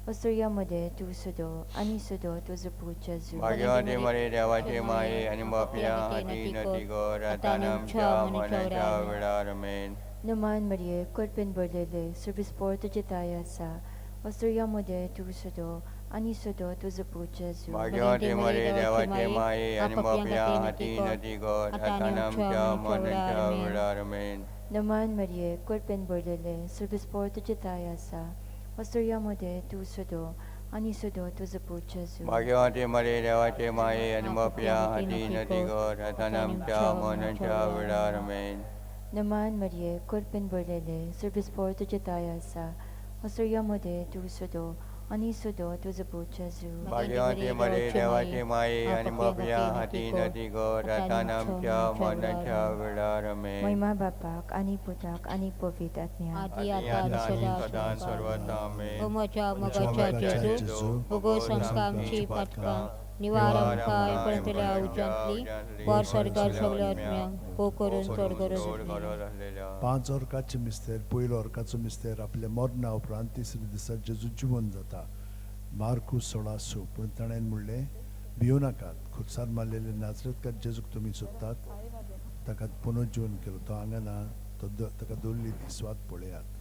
व सूर्यामध्ये तू सुदो आणि सुदो तुझं पूत जेजू भाग्यवंती मरे देवाचे माये आणि बापया हाती नदी गोड आता आमच्या मनाच्या वेळार आमेन. नुमान मरिये कुरपीन भरलेले सर्विस्पोर तुझी ताई आसा व सूर्यामध्ये तू सुदो आणि सुदो तुझं पूत जेजू भाग्यवंती मरे देवाचे माये आणि बापया हाती नदी गोड आता आमच्या मनाच्या वेळार आमेन. नुमान मरिये कुरपीन भरलेले सर्विस्पोर तुझी ताई आसा व सूर्यामध्ये तू सुदो आणि सुदो तुझं पूत जेजू भाग्यवंती मरे देवाचे माये आणि बापया हाती नदी गोड आता आमच्या मनाच्या वेळार आमेन. नुमान मरिये कुरपीन भरलेले सर्विस्पोर तुझी ताई आसा व सूर्यामध्ये तू सुदो आणि सुदो तुझं पूत जेजू भाग्यवंती मरे देवाचे माये आणि बापया हाती नदी गोड आता आमच्या मनाच्या वेळार आमेन. महिमा बापाक आणि पुताक आणि पवित्र आत्म्याक आदी आदी आता आता आणि सदा सदा सर्वदा आमेन. ओ म्हज्या मोगाच्या जेजू भोगोस आमकां आमची पातकां निवार आमकां एपणतल्या उज्यांतली वर सरकार सगळ्या आत्म्यांक हो करून स्वर्गरोज 5 orकाचे मिस्तेर पयलो orकाचो मिस्तेर आपल्या मरणा उपरांत तिसऱ्या दिसा जेजू जिवंत जाता. मार्कूस 16 पूण ताणें म्हणलें भियो नाकात खुर्सार मारलेले नाजरेतकार जेजूक तुमी सोदतात ताका पुनर्जीवन केलो तो हांगा ना ताका दवरली ती स्वात पळयात.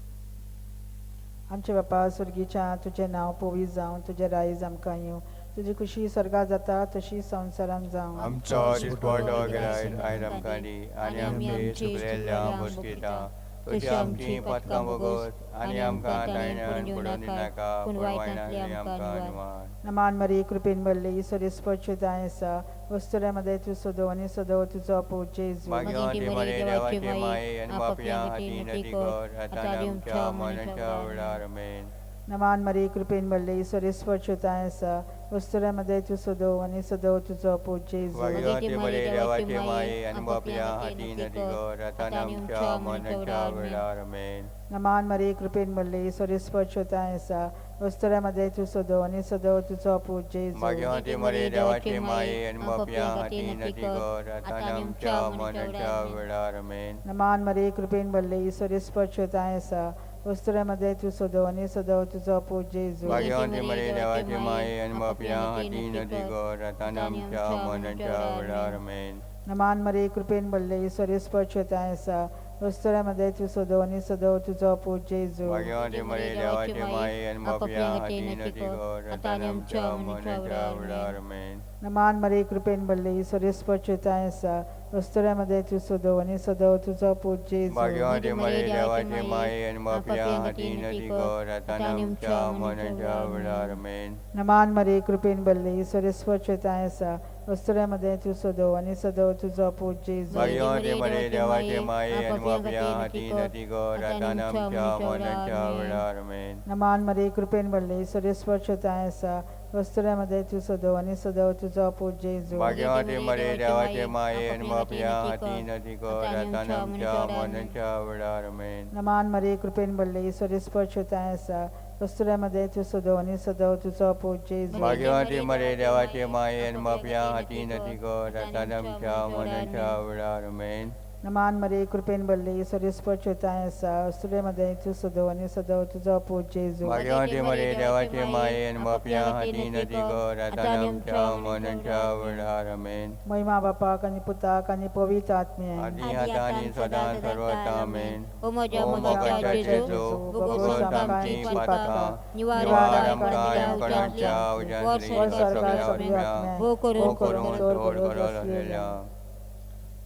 आमचे बापा स्वर्गीच्या तुझें नांव पवित्र जावं तुझें रायज आमकां येवं तुजी खुशी स्वर्गात जाता तशी संवसारान जावं आमचो दिसपडटो गिरायक आयज आमकां दी आनी आमची चुकलेल्या मुस्किटां तशी आमची पातकां वगोस आनी आमकां दायण्यान पडून दिनाका पूण वायटांतली आमकां निवार. नमान मरी कृपेन भरले ईश्वरी स्पर्शताय आसा वस्तुऱ्यामध्ये तू सदो आणि सदो तुझो पूत जेजू भाग्यवंती मरे देवाचे माये आनी बापया हाती नदी गोड आता आमच्या मनाच्या वेळार आमेन. नमान मरी कृपेन भरले ईश्वरी स्पर्शताय आसा वस्तुऱ्यामध्ये तू सदो आणि सदो तुझो पूत जेजू भाग्यवंती मरे देवाचे माये आनी बापया हाती नदी गोड आता आमच्या मनाच्या वेळार आमेन. नमान मरी कृपेन भरले ईश्वरी स्पर्शताय आसा वस्तुऱ्यामध्ये तू सदो आणि सदो तुझो पूत जेजू भाग्यवंती मरे देवाचे माये आनी बापया हाती नदी गोड आता आमच्या मनाच्या वेळार आमेन. नमान मरी कृपेन भरले ईश्वरी स्पर्शताय आसा वस्तुऱ्यामध्ये तू सदो आणि सदो तुझो पूत जेजू भाग्यवंती मरे देवाचे माये आनी बापया हाती नदी गोड आता आमच्या मनाच्या वेळार आमेन. नमान मरी कृपेन भरले ईश्वरी स्पर्शताय आसा वस्तुऱ्यामध्ये तू सदो आणि सदो तुझो पूत जेजू भाग्यवंती मरे देवाचे माये आनी बापया हाती नदी गोड आता आमच्या मनाच्या वेळार आमेन. नमान मरी कृपेन भरले ईश्वरी स्पर्शताय आसा वस्तुऱ्यामध्ये तू सदो आणि सदो तुझो पूत जेजू भाग्यवंती मरे देवाचे माये आनी बापया हाती नदी गोड आता आमच्या मनाच्या वेळार आमेन. नमान मरी कृपेन भरले ईश्वरी स्पर्शताय आसा वस्तुऱ्यामध्ये तू सदो आणि सदो तुझो पूत जेजू भाग्यवंती मरे देवाचे माये आनी बापया हाती नदी गोड आता आमच्या मनाच्या वेळार आमेन. नमान मरी कृपेन भरले ईश्वरी स्पर्शताय आसा वस्तुऱ्यामध्ये तू सदो आणि सदो तुझो पूत जेजू भाग्यवंती मरे देवाचे माये आनी बापया हाती नदी गोड आता आमच्या मनाच्या वेळार आमेन. नमान मरी कृपेन भरले ईश्वरी स्पर्शताय आसा वस्तुऱ्यामध्ये तू सदो आणि सदो तुझो पूत जेजू भाग्यवंती मरे देवाचे माये आनी बापया हाती नदी गोड आता आमच्या मनाच्या वेळार आमेन. नमान मरे कृपेन भरले सर्वेस्पर चेताय असा स्त्रियामध्ये तू सदव आणि सदव तुझा पूज जेजू भाग्यवंती मरे देवाचे माये आणि बापया हाती नदी कर आता आमच्या मनाच्या वेळार आमेन महिमा बापाक आणि पुताक आणि पवित्र आत्म्या आदी आता आणि सदा सर्वदा आमेन ओ माझ्या ओ मोगाच्या मोगाच्या जेजू जेजू भगवंत भगवंत आमची पातका निवारण आमकां कणाच्या उजाडली सगळ्या आत्म्या हो करून करून तोड करत असलेल्या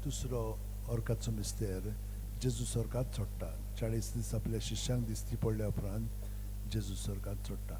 दुसरो ऑर्काचो मिस्तेर जेजू स्वर्गात सोडटा 40 दीस आपल्या शिष्यांक दिसती पडल्या उपरांत जेजू स्वर्गात सोडटा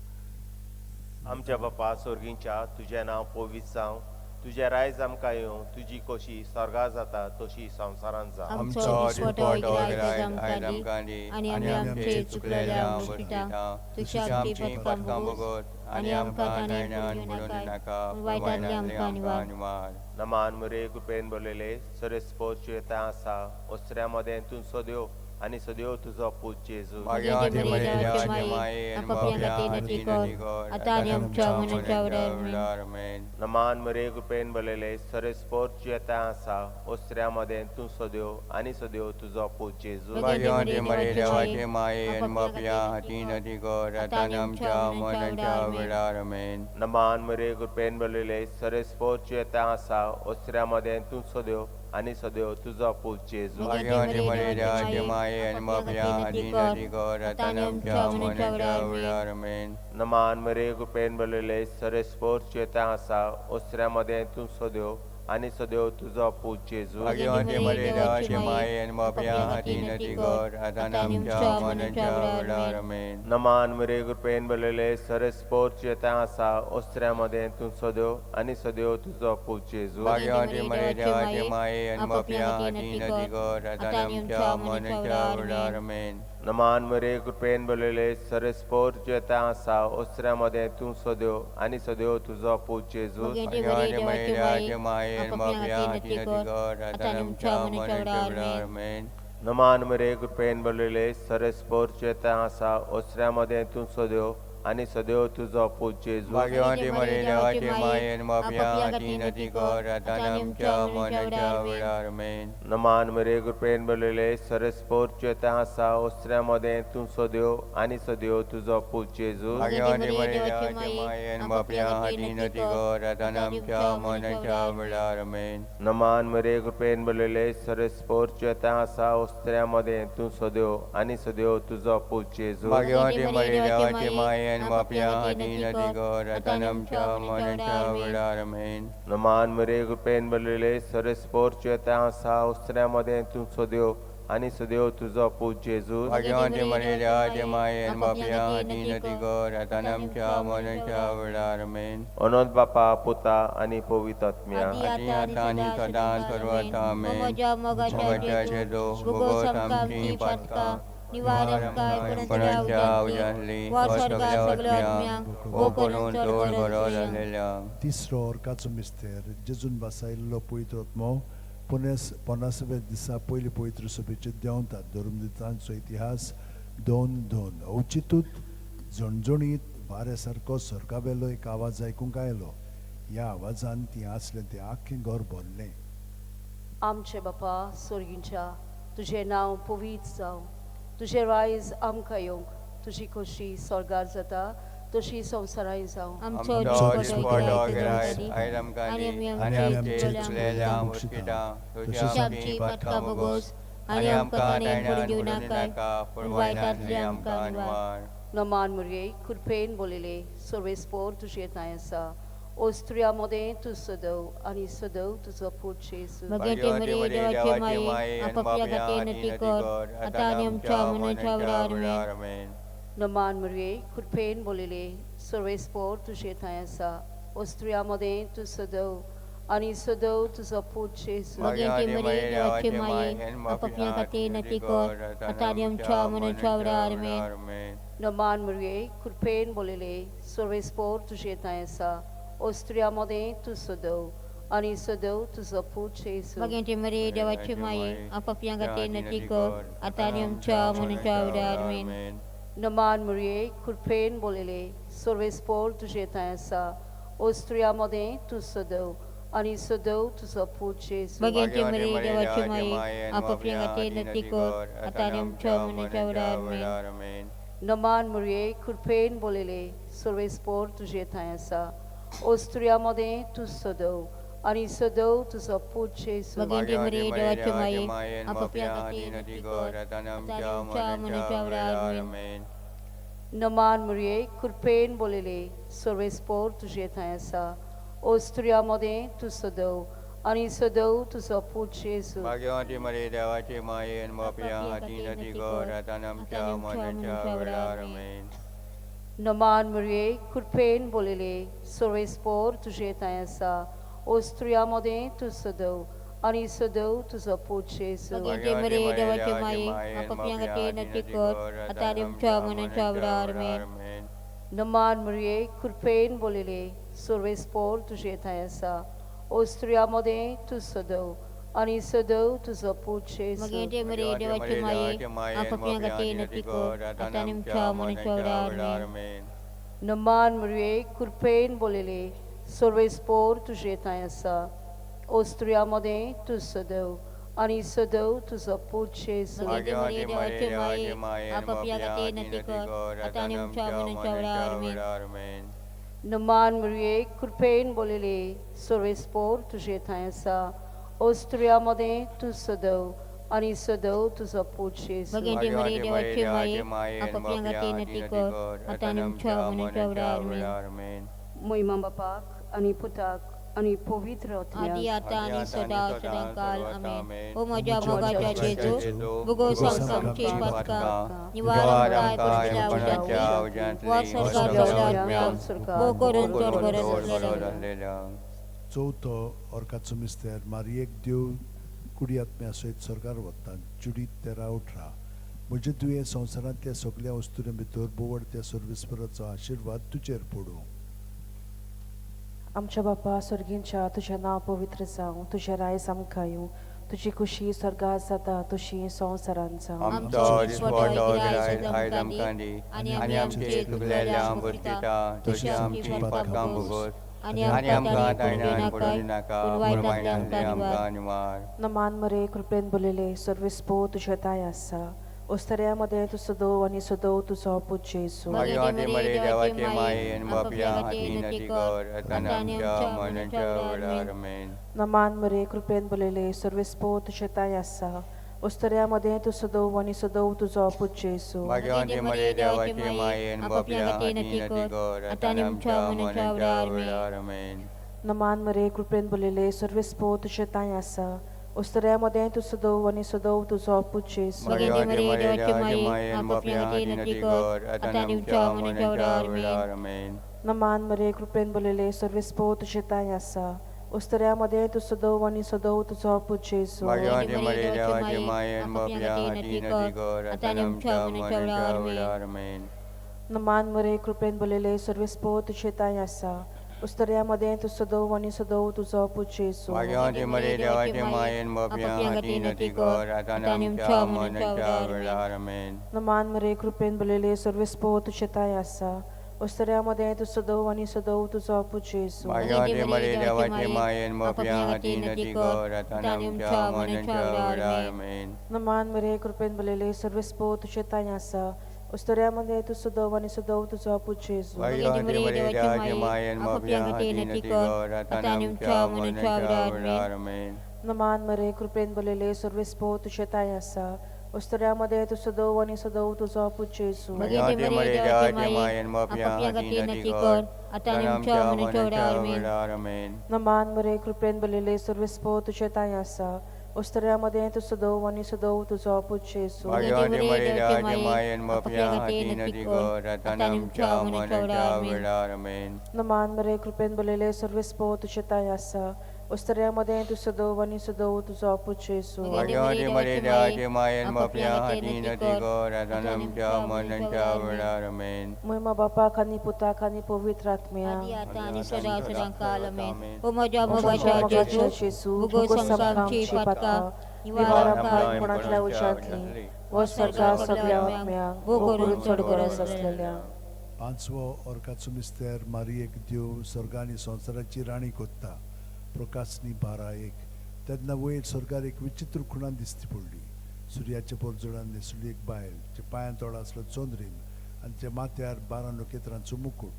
आमच्या बापा स्वर्गींच्या तुझें नांव पवित्र जावं तुझें रायज आमकां येवं तुजी खोशी स्वर्गांत जाता तशी संवसारांत जावं आमचो दिसपटो आयज आमकां दी आनी आमी आमचे चुकलेल्या मुश्किटां तुझ्या पदकां बगोत आनी आमकां ताणें पडून नाका वायटांतली आमकां निवार नमान मुरे कृपेन बोललेले सरेस्पोर चेता आसा ओस्त्र्या मदें तूं सद्यो आनी सद्यो तुजो पूज जेजू भाग्यवंती मरे देवाचे माये आणि बापया हाती नदी कर आता आनी आमच्या मनाच्या वेळार आमेन नमान मुरे कृपेन बोललेले सरेस्पोर चेता आसा ओस्त्र्या मदें तूं सद्यो आनी सद्यो तुजो पूज जेजू भाग्यवंती मरे देवाचे माये आणि बापया हाती नदी कर आता आमच्या मनाच्या वेळार आमेन नमान मुरे कृपेन बोललेले सरेस्पोर चेता आसा ओस्त्र्या मदें तूं सद्यो आनी सद्यो तुजो पूज जेजू भाग्यवंती मरे देवाचे माये आणि बापया हाती नदी कर आता आमच्या मनाच्या वेळार आमेन नमान मुरे कृपेन बोललेले सरेस्पोर चेता आसा ओस्त्र्या मदें तूं सद्यो आनी सद्यो तुजो पूज जेजू भाग्यवंती मरे देवाचे माये आणि बापया हाती नदी कर आता आमच्या मनाच्या वेळार आमेन नमान मुरे कृपेन बोललेले सरेस्पोर चेता आसा ओस्त्र्या मदें तूं सद्यो आनी सद्यो तुजो पूज जेजू भाग्यवंती मरे देवाचे माये आणि बापया हाती नदी कर आता आमच्या मनाच्या वेळार आमेन नमान मुरे कृपेन बोललेले सरेस्पोर चेता आसा ओस्त्र्या मदें तूं सद्यो आनी सद्यो तुजो पूज जेजू भाग्यवंती मरे देवाचे माये आणि बापया हाती नदी कर आता आमच्या मनाच्या वेळार आमेन नमान मुरे कृपेन बोललेले सरेस्पोर चेता आसा ओस्त्र्या मदें तूं सद्यो आनी सद्यो तुजो पूज जेजू भाग्यवंती मरे देवाचे माये आणि बापया हाती नदी कर आता आमच्या मनाच्या वेळार आमेन नमान मुरे कृपेन बोललेले सरेस्पोर चेता आसा ओस्त्र्या मदें तूं सद्यो आनी सद्यो तुजो पूज जेजू भाग्यवंती मरे देवाचे माये आणि बापया हाती नदी कर आता आमच्या मनाच्या वेळार आमेन नमान मुरे कृपेन बोललेले सरेस्पोर चेता आसा ओस्त्र्या मदें तूं सद्यो आनी सद्यो तुजो पूज जेजू भाग्यवंती मरे देवाचे माये आणि बापया हाती नदी कर आता आमच्या मनाच्या वेळार आमेन नमान मुरे कृपेन बोललेले सरेस्पोर चेता आसा ओस्त्र्या मदें तूं सद्यो आनी सद्यो तुजो पूज जेजू भाग्यवंती मरे देवाचे माये आणि बापया हाती नदी कर आता आमच्या मनाच्या वेळार आमेन अनंत बापा पुता आनी पवित्र आत्म्या आदी आता आणि सदा सर्वदा आमेन मोगाच्या मोगाच्या जेजू भगवंत आमची पातका निवारण पणाच्या उजाडली सगळ्या आत्म्यांक हो करून तोड करत असलेल्या तिसरो ऑर्काचो मिस्तेर जेजून बसायल्लो पवित्र आत्मो 50व्या दिसा पयली पवित्र सभेचे देंवतात धर्मदितांचो इतिहास 2:2 औचितूत झणझणीत वाऱ्या सारको सर्गावेलो एक आवाज आयकूंक आयलो ह्या आवाजान ती आसलें तें आख्खें घर भरलें आमचे बापा स्वर्गींच्या तुझे नांव पवित्र जावं तुझे रायज आमकां येवंक तुजी खोशी स्वर्गार जाता तशी संवसारांत जावं आमचो दिसपटो आयज आमकां दी आनी आमचे चुकलेल्या मुश्किटां तुज्या आमची पातकां बगोस आनी आमकां ताणें पडूं नाका पूण वायटांतली आमकां निवार नमान मुरये कृपेन बोलिले सर्वेस्पोर तुझे नांव आसा ओस्त्रिया मदें तूं सदव आनी सदव तुजो पूज जेजू मगेंटे मरे देवाचे माये आपापल्या खातीर नटी कर आता आनी आमच्या मनाच्या वेळार आमेन नमान मुरये कृपेन बोलिले सर्वेस्पोर तुझे नांव आसा ओस्त्रिया मदें तूं सदव आनी सदव तुजो पूज जेजू मगेंटे मरे देवाचे माये आपापल्या खातीर नटी कर आता आनी आमच्या मनाच्या वेळार आमेन नमान मुरये कृपेन बोलिले सर्वेस्पोर तुझे नांव आसा ओस्त्रिया मदें तूं सदव आनी सदव तुजो पूज जेजू मगेंटे मरे देवाचे माये आपापल्या खातीर नटी कर आता आनी आमच्या मनाच्या वेळार आमेन नमान मुरये कृपेन बोलिले सर्वेस्पोर तुझे नांव आसा ओस्त्रिया मदें तूं सदव आणि सदैव तुझो पूत जेजू भगिनीची मरी देवाची माई आपापल्या गाठी नती कर आता आणि आमच्या मनाच्या वेळार आमेन. नमान मुरये कृपेन बोलिले सर्वेस्पोर तुझे थंय आसा ओ स्त्रियामध्ये तू सदैव आणि सदैव तुझो पूत जेजू भगिनीची मरी देवाची माई आपापल्या गाठी नती कर आता आणि आमच्या मनाच्या वेळार आमेन. नमान मुरये कृपेन बोलिले सर्वेस्पोर तुझे थंय आसा ओ स्त्रियामध्ये तू सदैव आणि सदैव तुझो पूत जेजू भाग्यवती मरी देवाची माई आणि बापया हाती नदी कर आता आणि आमच्या मनाच्या वेळार आमेन. नमान मुरये कृपेन बोलिले सर्वेस्पोर तुझे थंय आसा ओ स्त्रियामध्ये तू सदैव आणि सदैव तुझो पूत जेजू भगिनीची मरी देवाची माई आपापल्या गाठी नती कर आता आणि आमच्या मनाच्या वेळार आमेन. नमान मुरये कृपेन बोलिले सर्वेस्पोर तुझे थंय आसा ओ स्त्रियामध्ये तू सदैव आणि सदैव तुझो पूत जेजू भगिनीची मरी देवाची माई आपापल्या गाठी नती कर आता आणि आमच्या मनाच्या वेळार आमेन. नमान मुरये कृपेन बोलिले सर्वेस्पोर तुझे थंय आसा ओ स्त्रियामध्ये तू सदैव आणि सदैव तुझो पूत जेजू भगिनीची मरी देवाची माई आपापल्या गाठी नती कर आता आणि आमच्या मनाच्या वेळार आमेन. नमान मुरये कृपेन बोलिले सर्वेस्पोर तुझे थंय आसा ओ स्त्रियामध्ये तू सदैव आणि सदैव तुझो पूत जेजू भगिनीची मरी देवाची माई आपापल्या गाठी नती कर आता आणि आमच्या मनाच्या वेळार आमेन. महिमा बापाक आणि पुताक आणि पवित्र आदी आत्म्याक आता आणि सदा सदांकाल आमेन. ओ म्हज्या मोगाच्या जेजू बुगो संकमची पदका निवारण काय पडलेल्या उजांतली वर स्वर्गात आत्म्याक भोव करून तर गरज असलेल्या चवथो ओर्काचो मिस्तेर मारयेक देव कुडी आत्म्या सयत स्वर्गार वता जुडीत 13:18 म्हजे तुवें संवसारांतल्या सगळ्या वस्तुरे भितर बोवडत्या सर्वेस्पराचो आशिर्वाद तुजेर पडूं. आमच्या बापा स्वर्गींच्या तुझें नांव पवित्र जावं तुझें रायज आमकां येवं तुजी खुशी स्वर्गात जाता तशी संवसारांत जावं. आमचो दिसवटो गिरायत आयज आमकां दी आनी आमचे चुकलेल्यांक बक्षिता तशी आमची पातकां भोगोस आनी आमकां तायणान पडूं नाका पूण वायटांतल्यान आमकां निवार. नमान मरे कृपेन बोलिले सर्वेस्पो तुझे ताय आसा ओस्तऱ्यामध्ये तू सदोव आणि सदोव तुझो पूत जेजू भाग्यवती मरी देवाची माई आणि बापया हाती नदी कर आता आणि आमच्या मनाच्या वेळार आमेन. नमान मरे कृपेन बोलिले सर्वेस्पो तुझे ताय आसा ओस्तऱ्यामध्ये तू सदोव आणि सदोव तुझो पूत जेजू भाग्यवती मरी देवाची माई आणि बापया हाती नदी कर आता आणि आमच्या मनाच्या वेळार आमेन. नमान मरे कृपेन बोलिले सर्वेस्पो तुझे ताय आसा ओस्तऱ्यामध्ये तू सदोव आणि सदोव तुझो पूत जेजू भाग्यवती मरी देवाची माई आणि बापया हाती नदी कर आता आणि आमच्या मनाच्या वेळार आमेन. नमान मरे कृपेन बोलिले सर्वेस्पो तुझे ताय आसा ओस्तऱ्यामध्ये तू सदोव आणि सदोव तुझो पूत जेजू भाग्यवती मरी देवाची माई आणि बापया हाती नदी कर आता आणि आमच्या मनाच्या वेळार आमेन. नमान मरे कृपेन बोलिले सर्वेस्पो तुझे ताय आसा ओस्तऱ्यामध्ये तू सदोव आणि सदोव तुझो पूत जेजू भाग्यवती मरी देवाची माई आणि बापया हाती नदी कर आता आणि आमच्या मनाच्या वेळार आमेन. नमान मरे कृपेन बोलिले सर्वेस्पो तुझे ताय आसा ओस्तऱ्यामध्ये तू सदोव आणि सदोव तुझो पूत जेजू भाग्यवती मरी देवाची माई आणि बापया हाती नदी कर आता आणि आमच्या मनाच्या वेळार आमेन. नमान मरे कृपेन बोलिले सर्वेस्पो तुझे ताय आसा ओस्तऱ्यामध्ये तू सदोव आणि सदोव तुझो पूत जेजू भाग्यवती मरी देवाची माई आणि बापया हाती नदी कर आता आणि आमच्या मनाच्या वेळार आमेन. नमान मरे कृपेन बोलिले सर्वेस्पो तुझे ताय आसा ओस्तऱ्यामध्ये तू सदोव आणि सदोव तुझो पूत जेजू भाग्यवती मरी देवाची माई आणि बापया हाती नदी कर आता आणि आमच्या मनाच्या वेळार आमेन. नमान मरे कृपेन बोलिले सर्वेस्पो तुझे ताय आसा ओस्तऱ्यामध्ये तू सदोव आणि सदोव तुझो पूत जेजू भाग्यवती मरी देवाची माई आणि बापया हाती नदी कर आता आणि आमच्या मनाच्या वेळार आमेन. नमान मरे कृपेन बोलिले सर्वेस्पो तुझे ताय आसा ओस्तऱ्यामध्ये तू सदोव आणि सदोव तुझो पूत जेजू भाग्यवती मरी देवाची माई आणि बापया हाती नदी कर आता आणि आमच्या मनाच्या वेळार आमेन. महिमा बापाक आणि पुताक आणि पवित्र आत्म्या आदी आता आणि सदा सदांकाल आमेन. ओ म्हज्या मोगाच्या जेजू बुगो संकमची पदका निवारण काय कोणातल्या उशांतली व स्वर्गात सगळ्या आत्म्याक भोव करून चड गरज असलेल्या. पांचवो ओर्काचो मिस्तेर मारयेक देव स्वर्ग आनी संवसाराची राणी कोत्ता प्रकाशनी 12:1 तेन्ना वयर स्वर्गार एक विचित्र खुणान दिसती पडली. सुर्याच्या पोरजोळान न्हेसली एक बायल, जे पांयां तोडा आसलो चोंदरीम आनी जे माथ्यार 12 नखेत्रांचो मुकुट.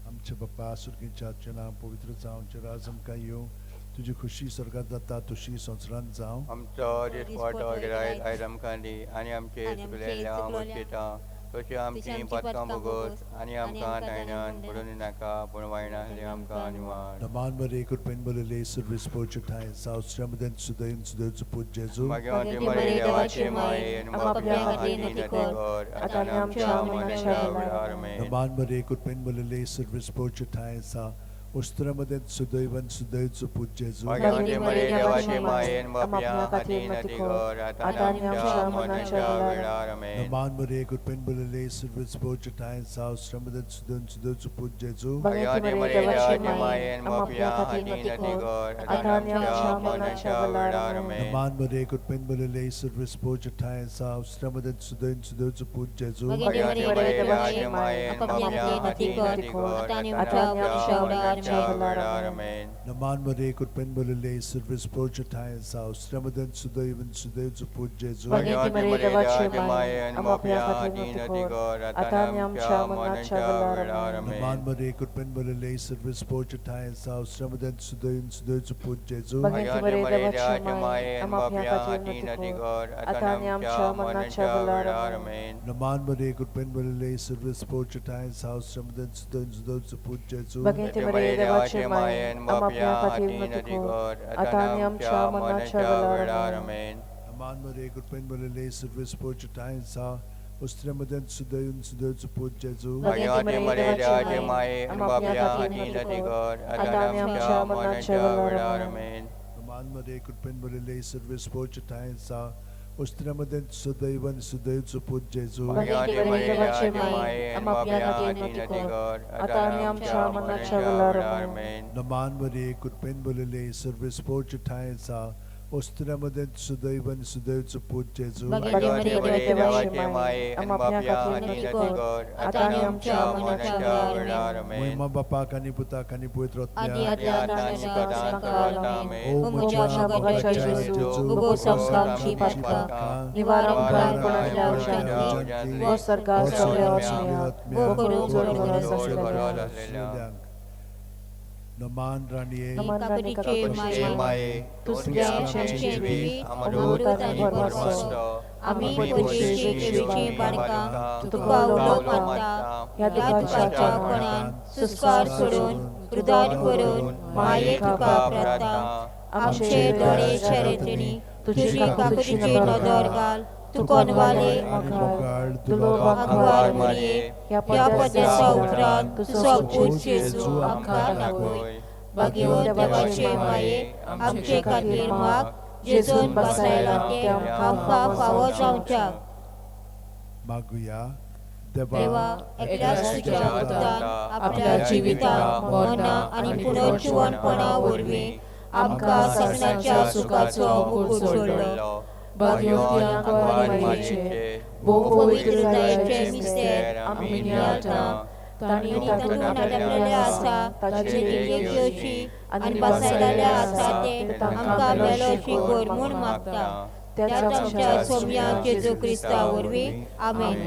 आमचे बाप्पा सुर्गीच्या तुजें नांव पवित्र जावं, तुजें राज आमकां येवं, तुजी खुशी स्वर्गांत जाता तशी संवसारांत जावं. आमचो दिसपटो आयज आमकां दी आनी आमचे चुकलेल्या वस्तीता तशी आमची पथकां भोगोस आनी आमकां तायनान पडून दिनाका पूण वायनासले आमकां निवार. Naman Maria could pen bully service poach time, South Stramadan Sudan Sudan Put Jesu. Magyati Maria devache mai and mapya hadin atikor atanam chaman chavarame. Naman Maria could pen bully service poach time, Ustramadan Sudan Sudan Put Jesu. Magyati Maria devache mai and mapya hadin atikor atanam chaman chavarame. Naman Maria could pen bully service poach time, South Stramadan Sudan Put Jesu. Magyati Maria devache mai and mapya hadin atikor atanam chaman chavarame. Naman Maria could pen bully service poach time, South Stramadan Sudan Put Jesu. Magyati Maria devache mai and mapya hadin atikor atanam chaman chavarame. Naman Maria could pen bully service poach time, South Stramadan Sudan Put Jesu. Magyati Maria devache mai and mapya hadin atikor atanam chaman chavarame. Naman Maria could pen bully service poach time, South Stramadan Sudan Put Jesu. Magyati Maria devache mai and mapya hadin atikor atanam chaman chavarame. Naman Maria could pen bully service poach time, South Stramadan Sudan Put Jesu. Magyati Maria devache mai and mapya hadin atikor atanam chaman chavarame. Naman Maria could pen bully service poach time, South Ustramadan Sudan Put Jesu. Magyati Maria devache mai and mapya hadin atikor atanam chaman chavarame. Naman Maria could pen bully service poach time, South Ustramadan Sudan Put Jesu. Magyati Maria devache mai and mapya hadin atikor atanam chaman chavarame. Naman Maria could pen bully service poach time, South Ustramadan Sudan Put Jesu. Magyati Maria devache mai and mapya hadin atikor atanam chaman chavarame. Muima Bapa Kaniputa Kaniputrot Adi Adana Sakalamen. O Umuja Magacha Jesu. Bugo Samkam Chipatka. Nivaram Khan Punatla Shanti. O Sargar Savyotmya. O Guru Sulyang. Naman Raniye Kapadiche mai Tusya Chanchevi Amurutani Bormaso Ami Pujishi Keviche Barka Tuka Ulo Mata Yad Pacha Konan Suskar Surun Krudad Kurun Maye Tuka Prata Amche Dore Charitini Tuji Kapadiche Nadorgal Tukon Vale Akwar Muriye Yapada Sautran Tusok Jesu Amka Nagoy Bagyo Devache Maye Amche Katir Mak Jesun Basailantem Amka Pawo Samchak Maguya Dewa एकदा तुझ्या भक्तान आपल्या जिविताक मना आणि पुनर्जीवनपणा वरवीं आमकां सगळ्यांच्या सुखाचो मुकुट सोडलो भाग्यवंत मारयेचे भोव पवित्र दयेचे मिस्तेर आमी नियाळटा तांणी तातूंत नाडलेले आसा ताचे दिकेची अशी आनी बसयलेले आसा ते आमकां मेलोशी कर म्हूण मागता त्याच आमच्या सोम्या जेजू क्रिस्ता वरवीं आमेन.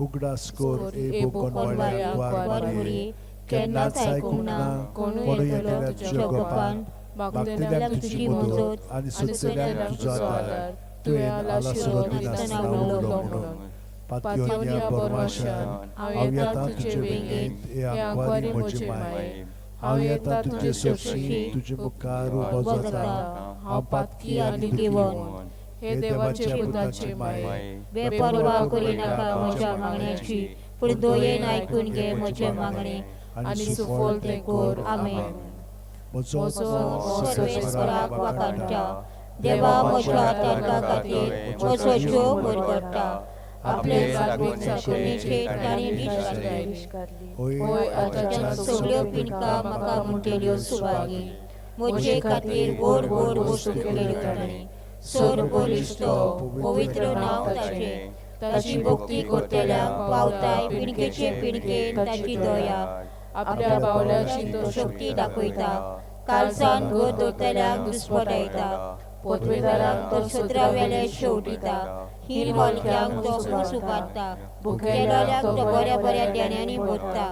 Ugda skor ebo konwalya kwarmuri kennach aykung na kono yetelat jogopan baktelam tuji mozot ani sotselam tuzadar tuya ala surodina snaulo patyonya bormashan avyata tuje vengit e akwari mojimai avyata tuje sopsi tuje mukaru bozata ampatki ani kivon हे देवाचे पुताचे माय बेपरवा करी नाका म्हज्या मागण्याची पूण दोयेन ऐकून घे म्हजे मागणे आणि सुफल ते कोर आमेन. म्हजो सर्वेस्पराक वाकांता देवा म्हज्या तारका खातीर म्हजो जीव भरगडटा आपले जागृतीचे ताणें दीस काडले होय आतांच्यान सगळ्यो पिणकां म्हाका म्हणटल्यो सुवागी म्हजे खातीर गोड गोड वस्तू केल्यो ताणें सोर बोलिस्तो पवित्र नाव ताचे ताची भक्ती करतल्यांक पावताय पिणकेचे पिणकेन ताची दया आपल्या बावल्याची तो शक्ती दाखयता कालसान घर दोतल्याक दुस्पटायता पोतवेदारांक तो सत्रावेले शेवटिता हिल हॉलक्यांक तो ऊस उपाडटा भुकेल्याक तो बऱ्या बऱ्या देण्यांनी भरता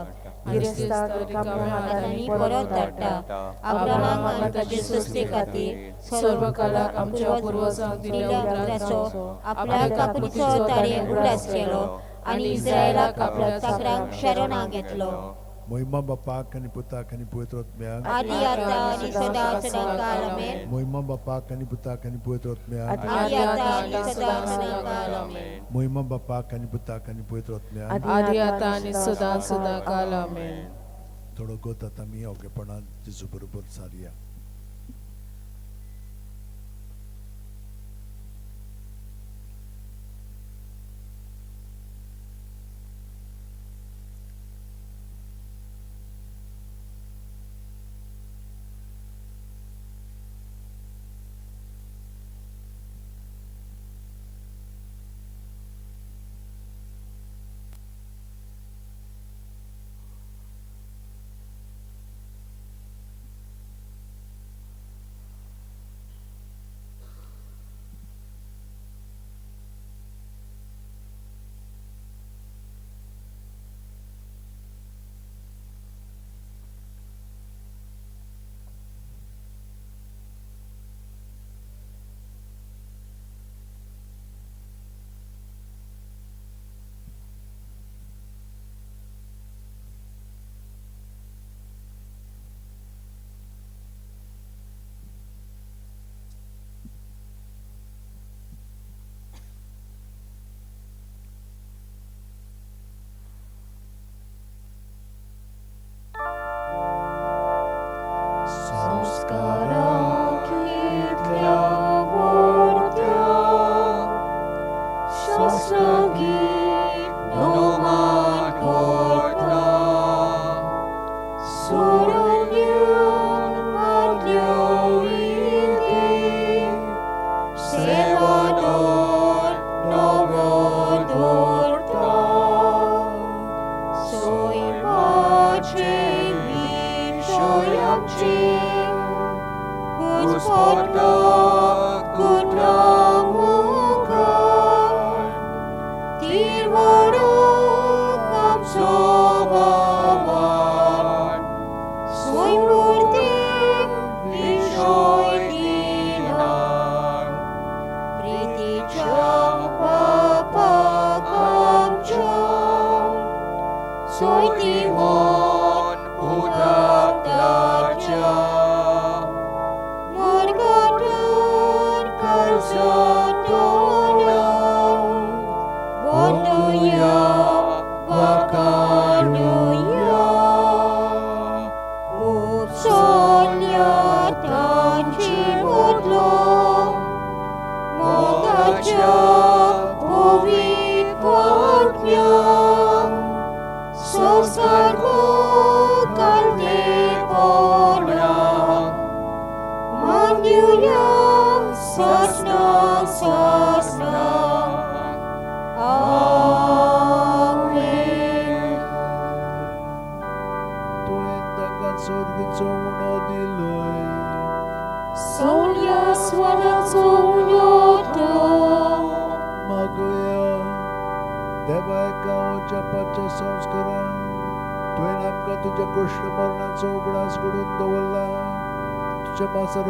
गिरेस्ताक रिकाम्या हातांनी परत धाडटा अब्राहाम आनी ताचे सस्ते खातीर सर्व कालाक आमच्या पुर्वजांक दिल्या उगडासाचो आपल्या काकुरीचो ताणे उगडास केलो आनी इस्रायलाक आपल्या चाकरांक शरणा घेतलो महिमा बापाक आनी पुताक आनी पवित्र आत्म्याक आदी आतां आनी सदां सदांकाल आमेन महिमा बापाक आनी पुताक आनी पवित्र आत्म्याक आदी आतां आनी सदां सदांकाल आमेन महिमा बापाक आनी पुताक आनी पवित्र आत्म्याक आदी आतां आनी सदां सदांकाल आमेन. थोडो गोत आतां आमी ओगेपणान जेजू बरोबर सारया.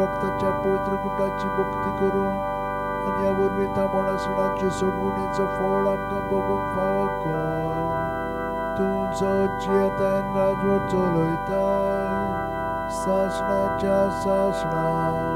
रक्ताच्या पवित्र गुटाची भक्ती करू आणि या वरवीं मोणासणांचे सोडवणीचं फळ आमकां भोगूंक फावो कर. तुमचो जियेताय राजवट चलयताय सासणाच्या सासणा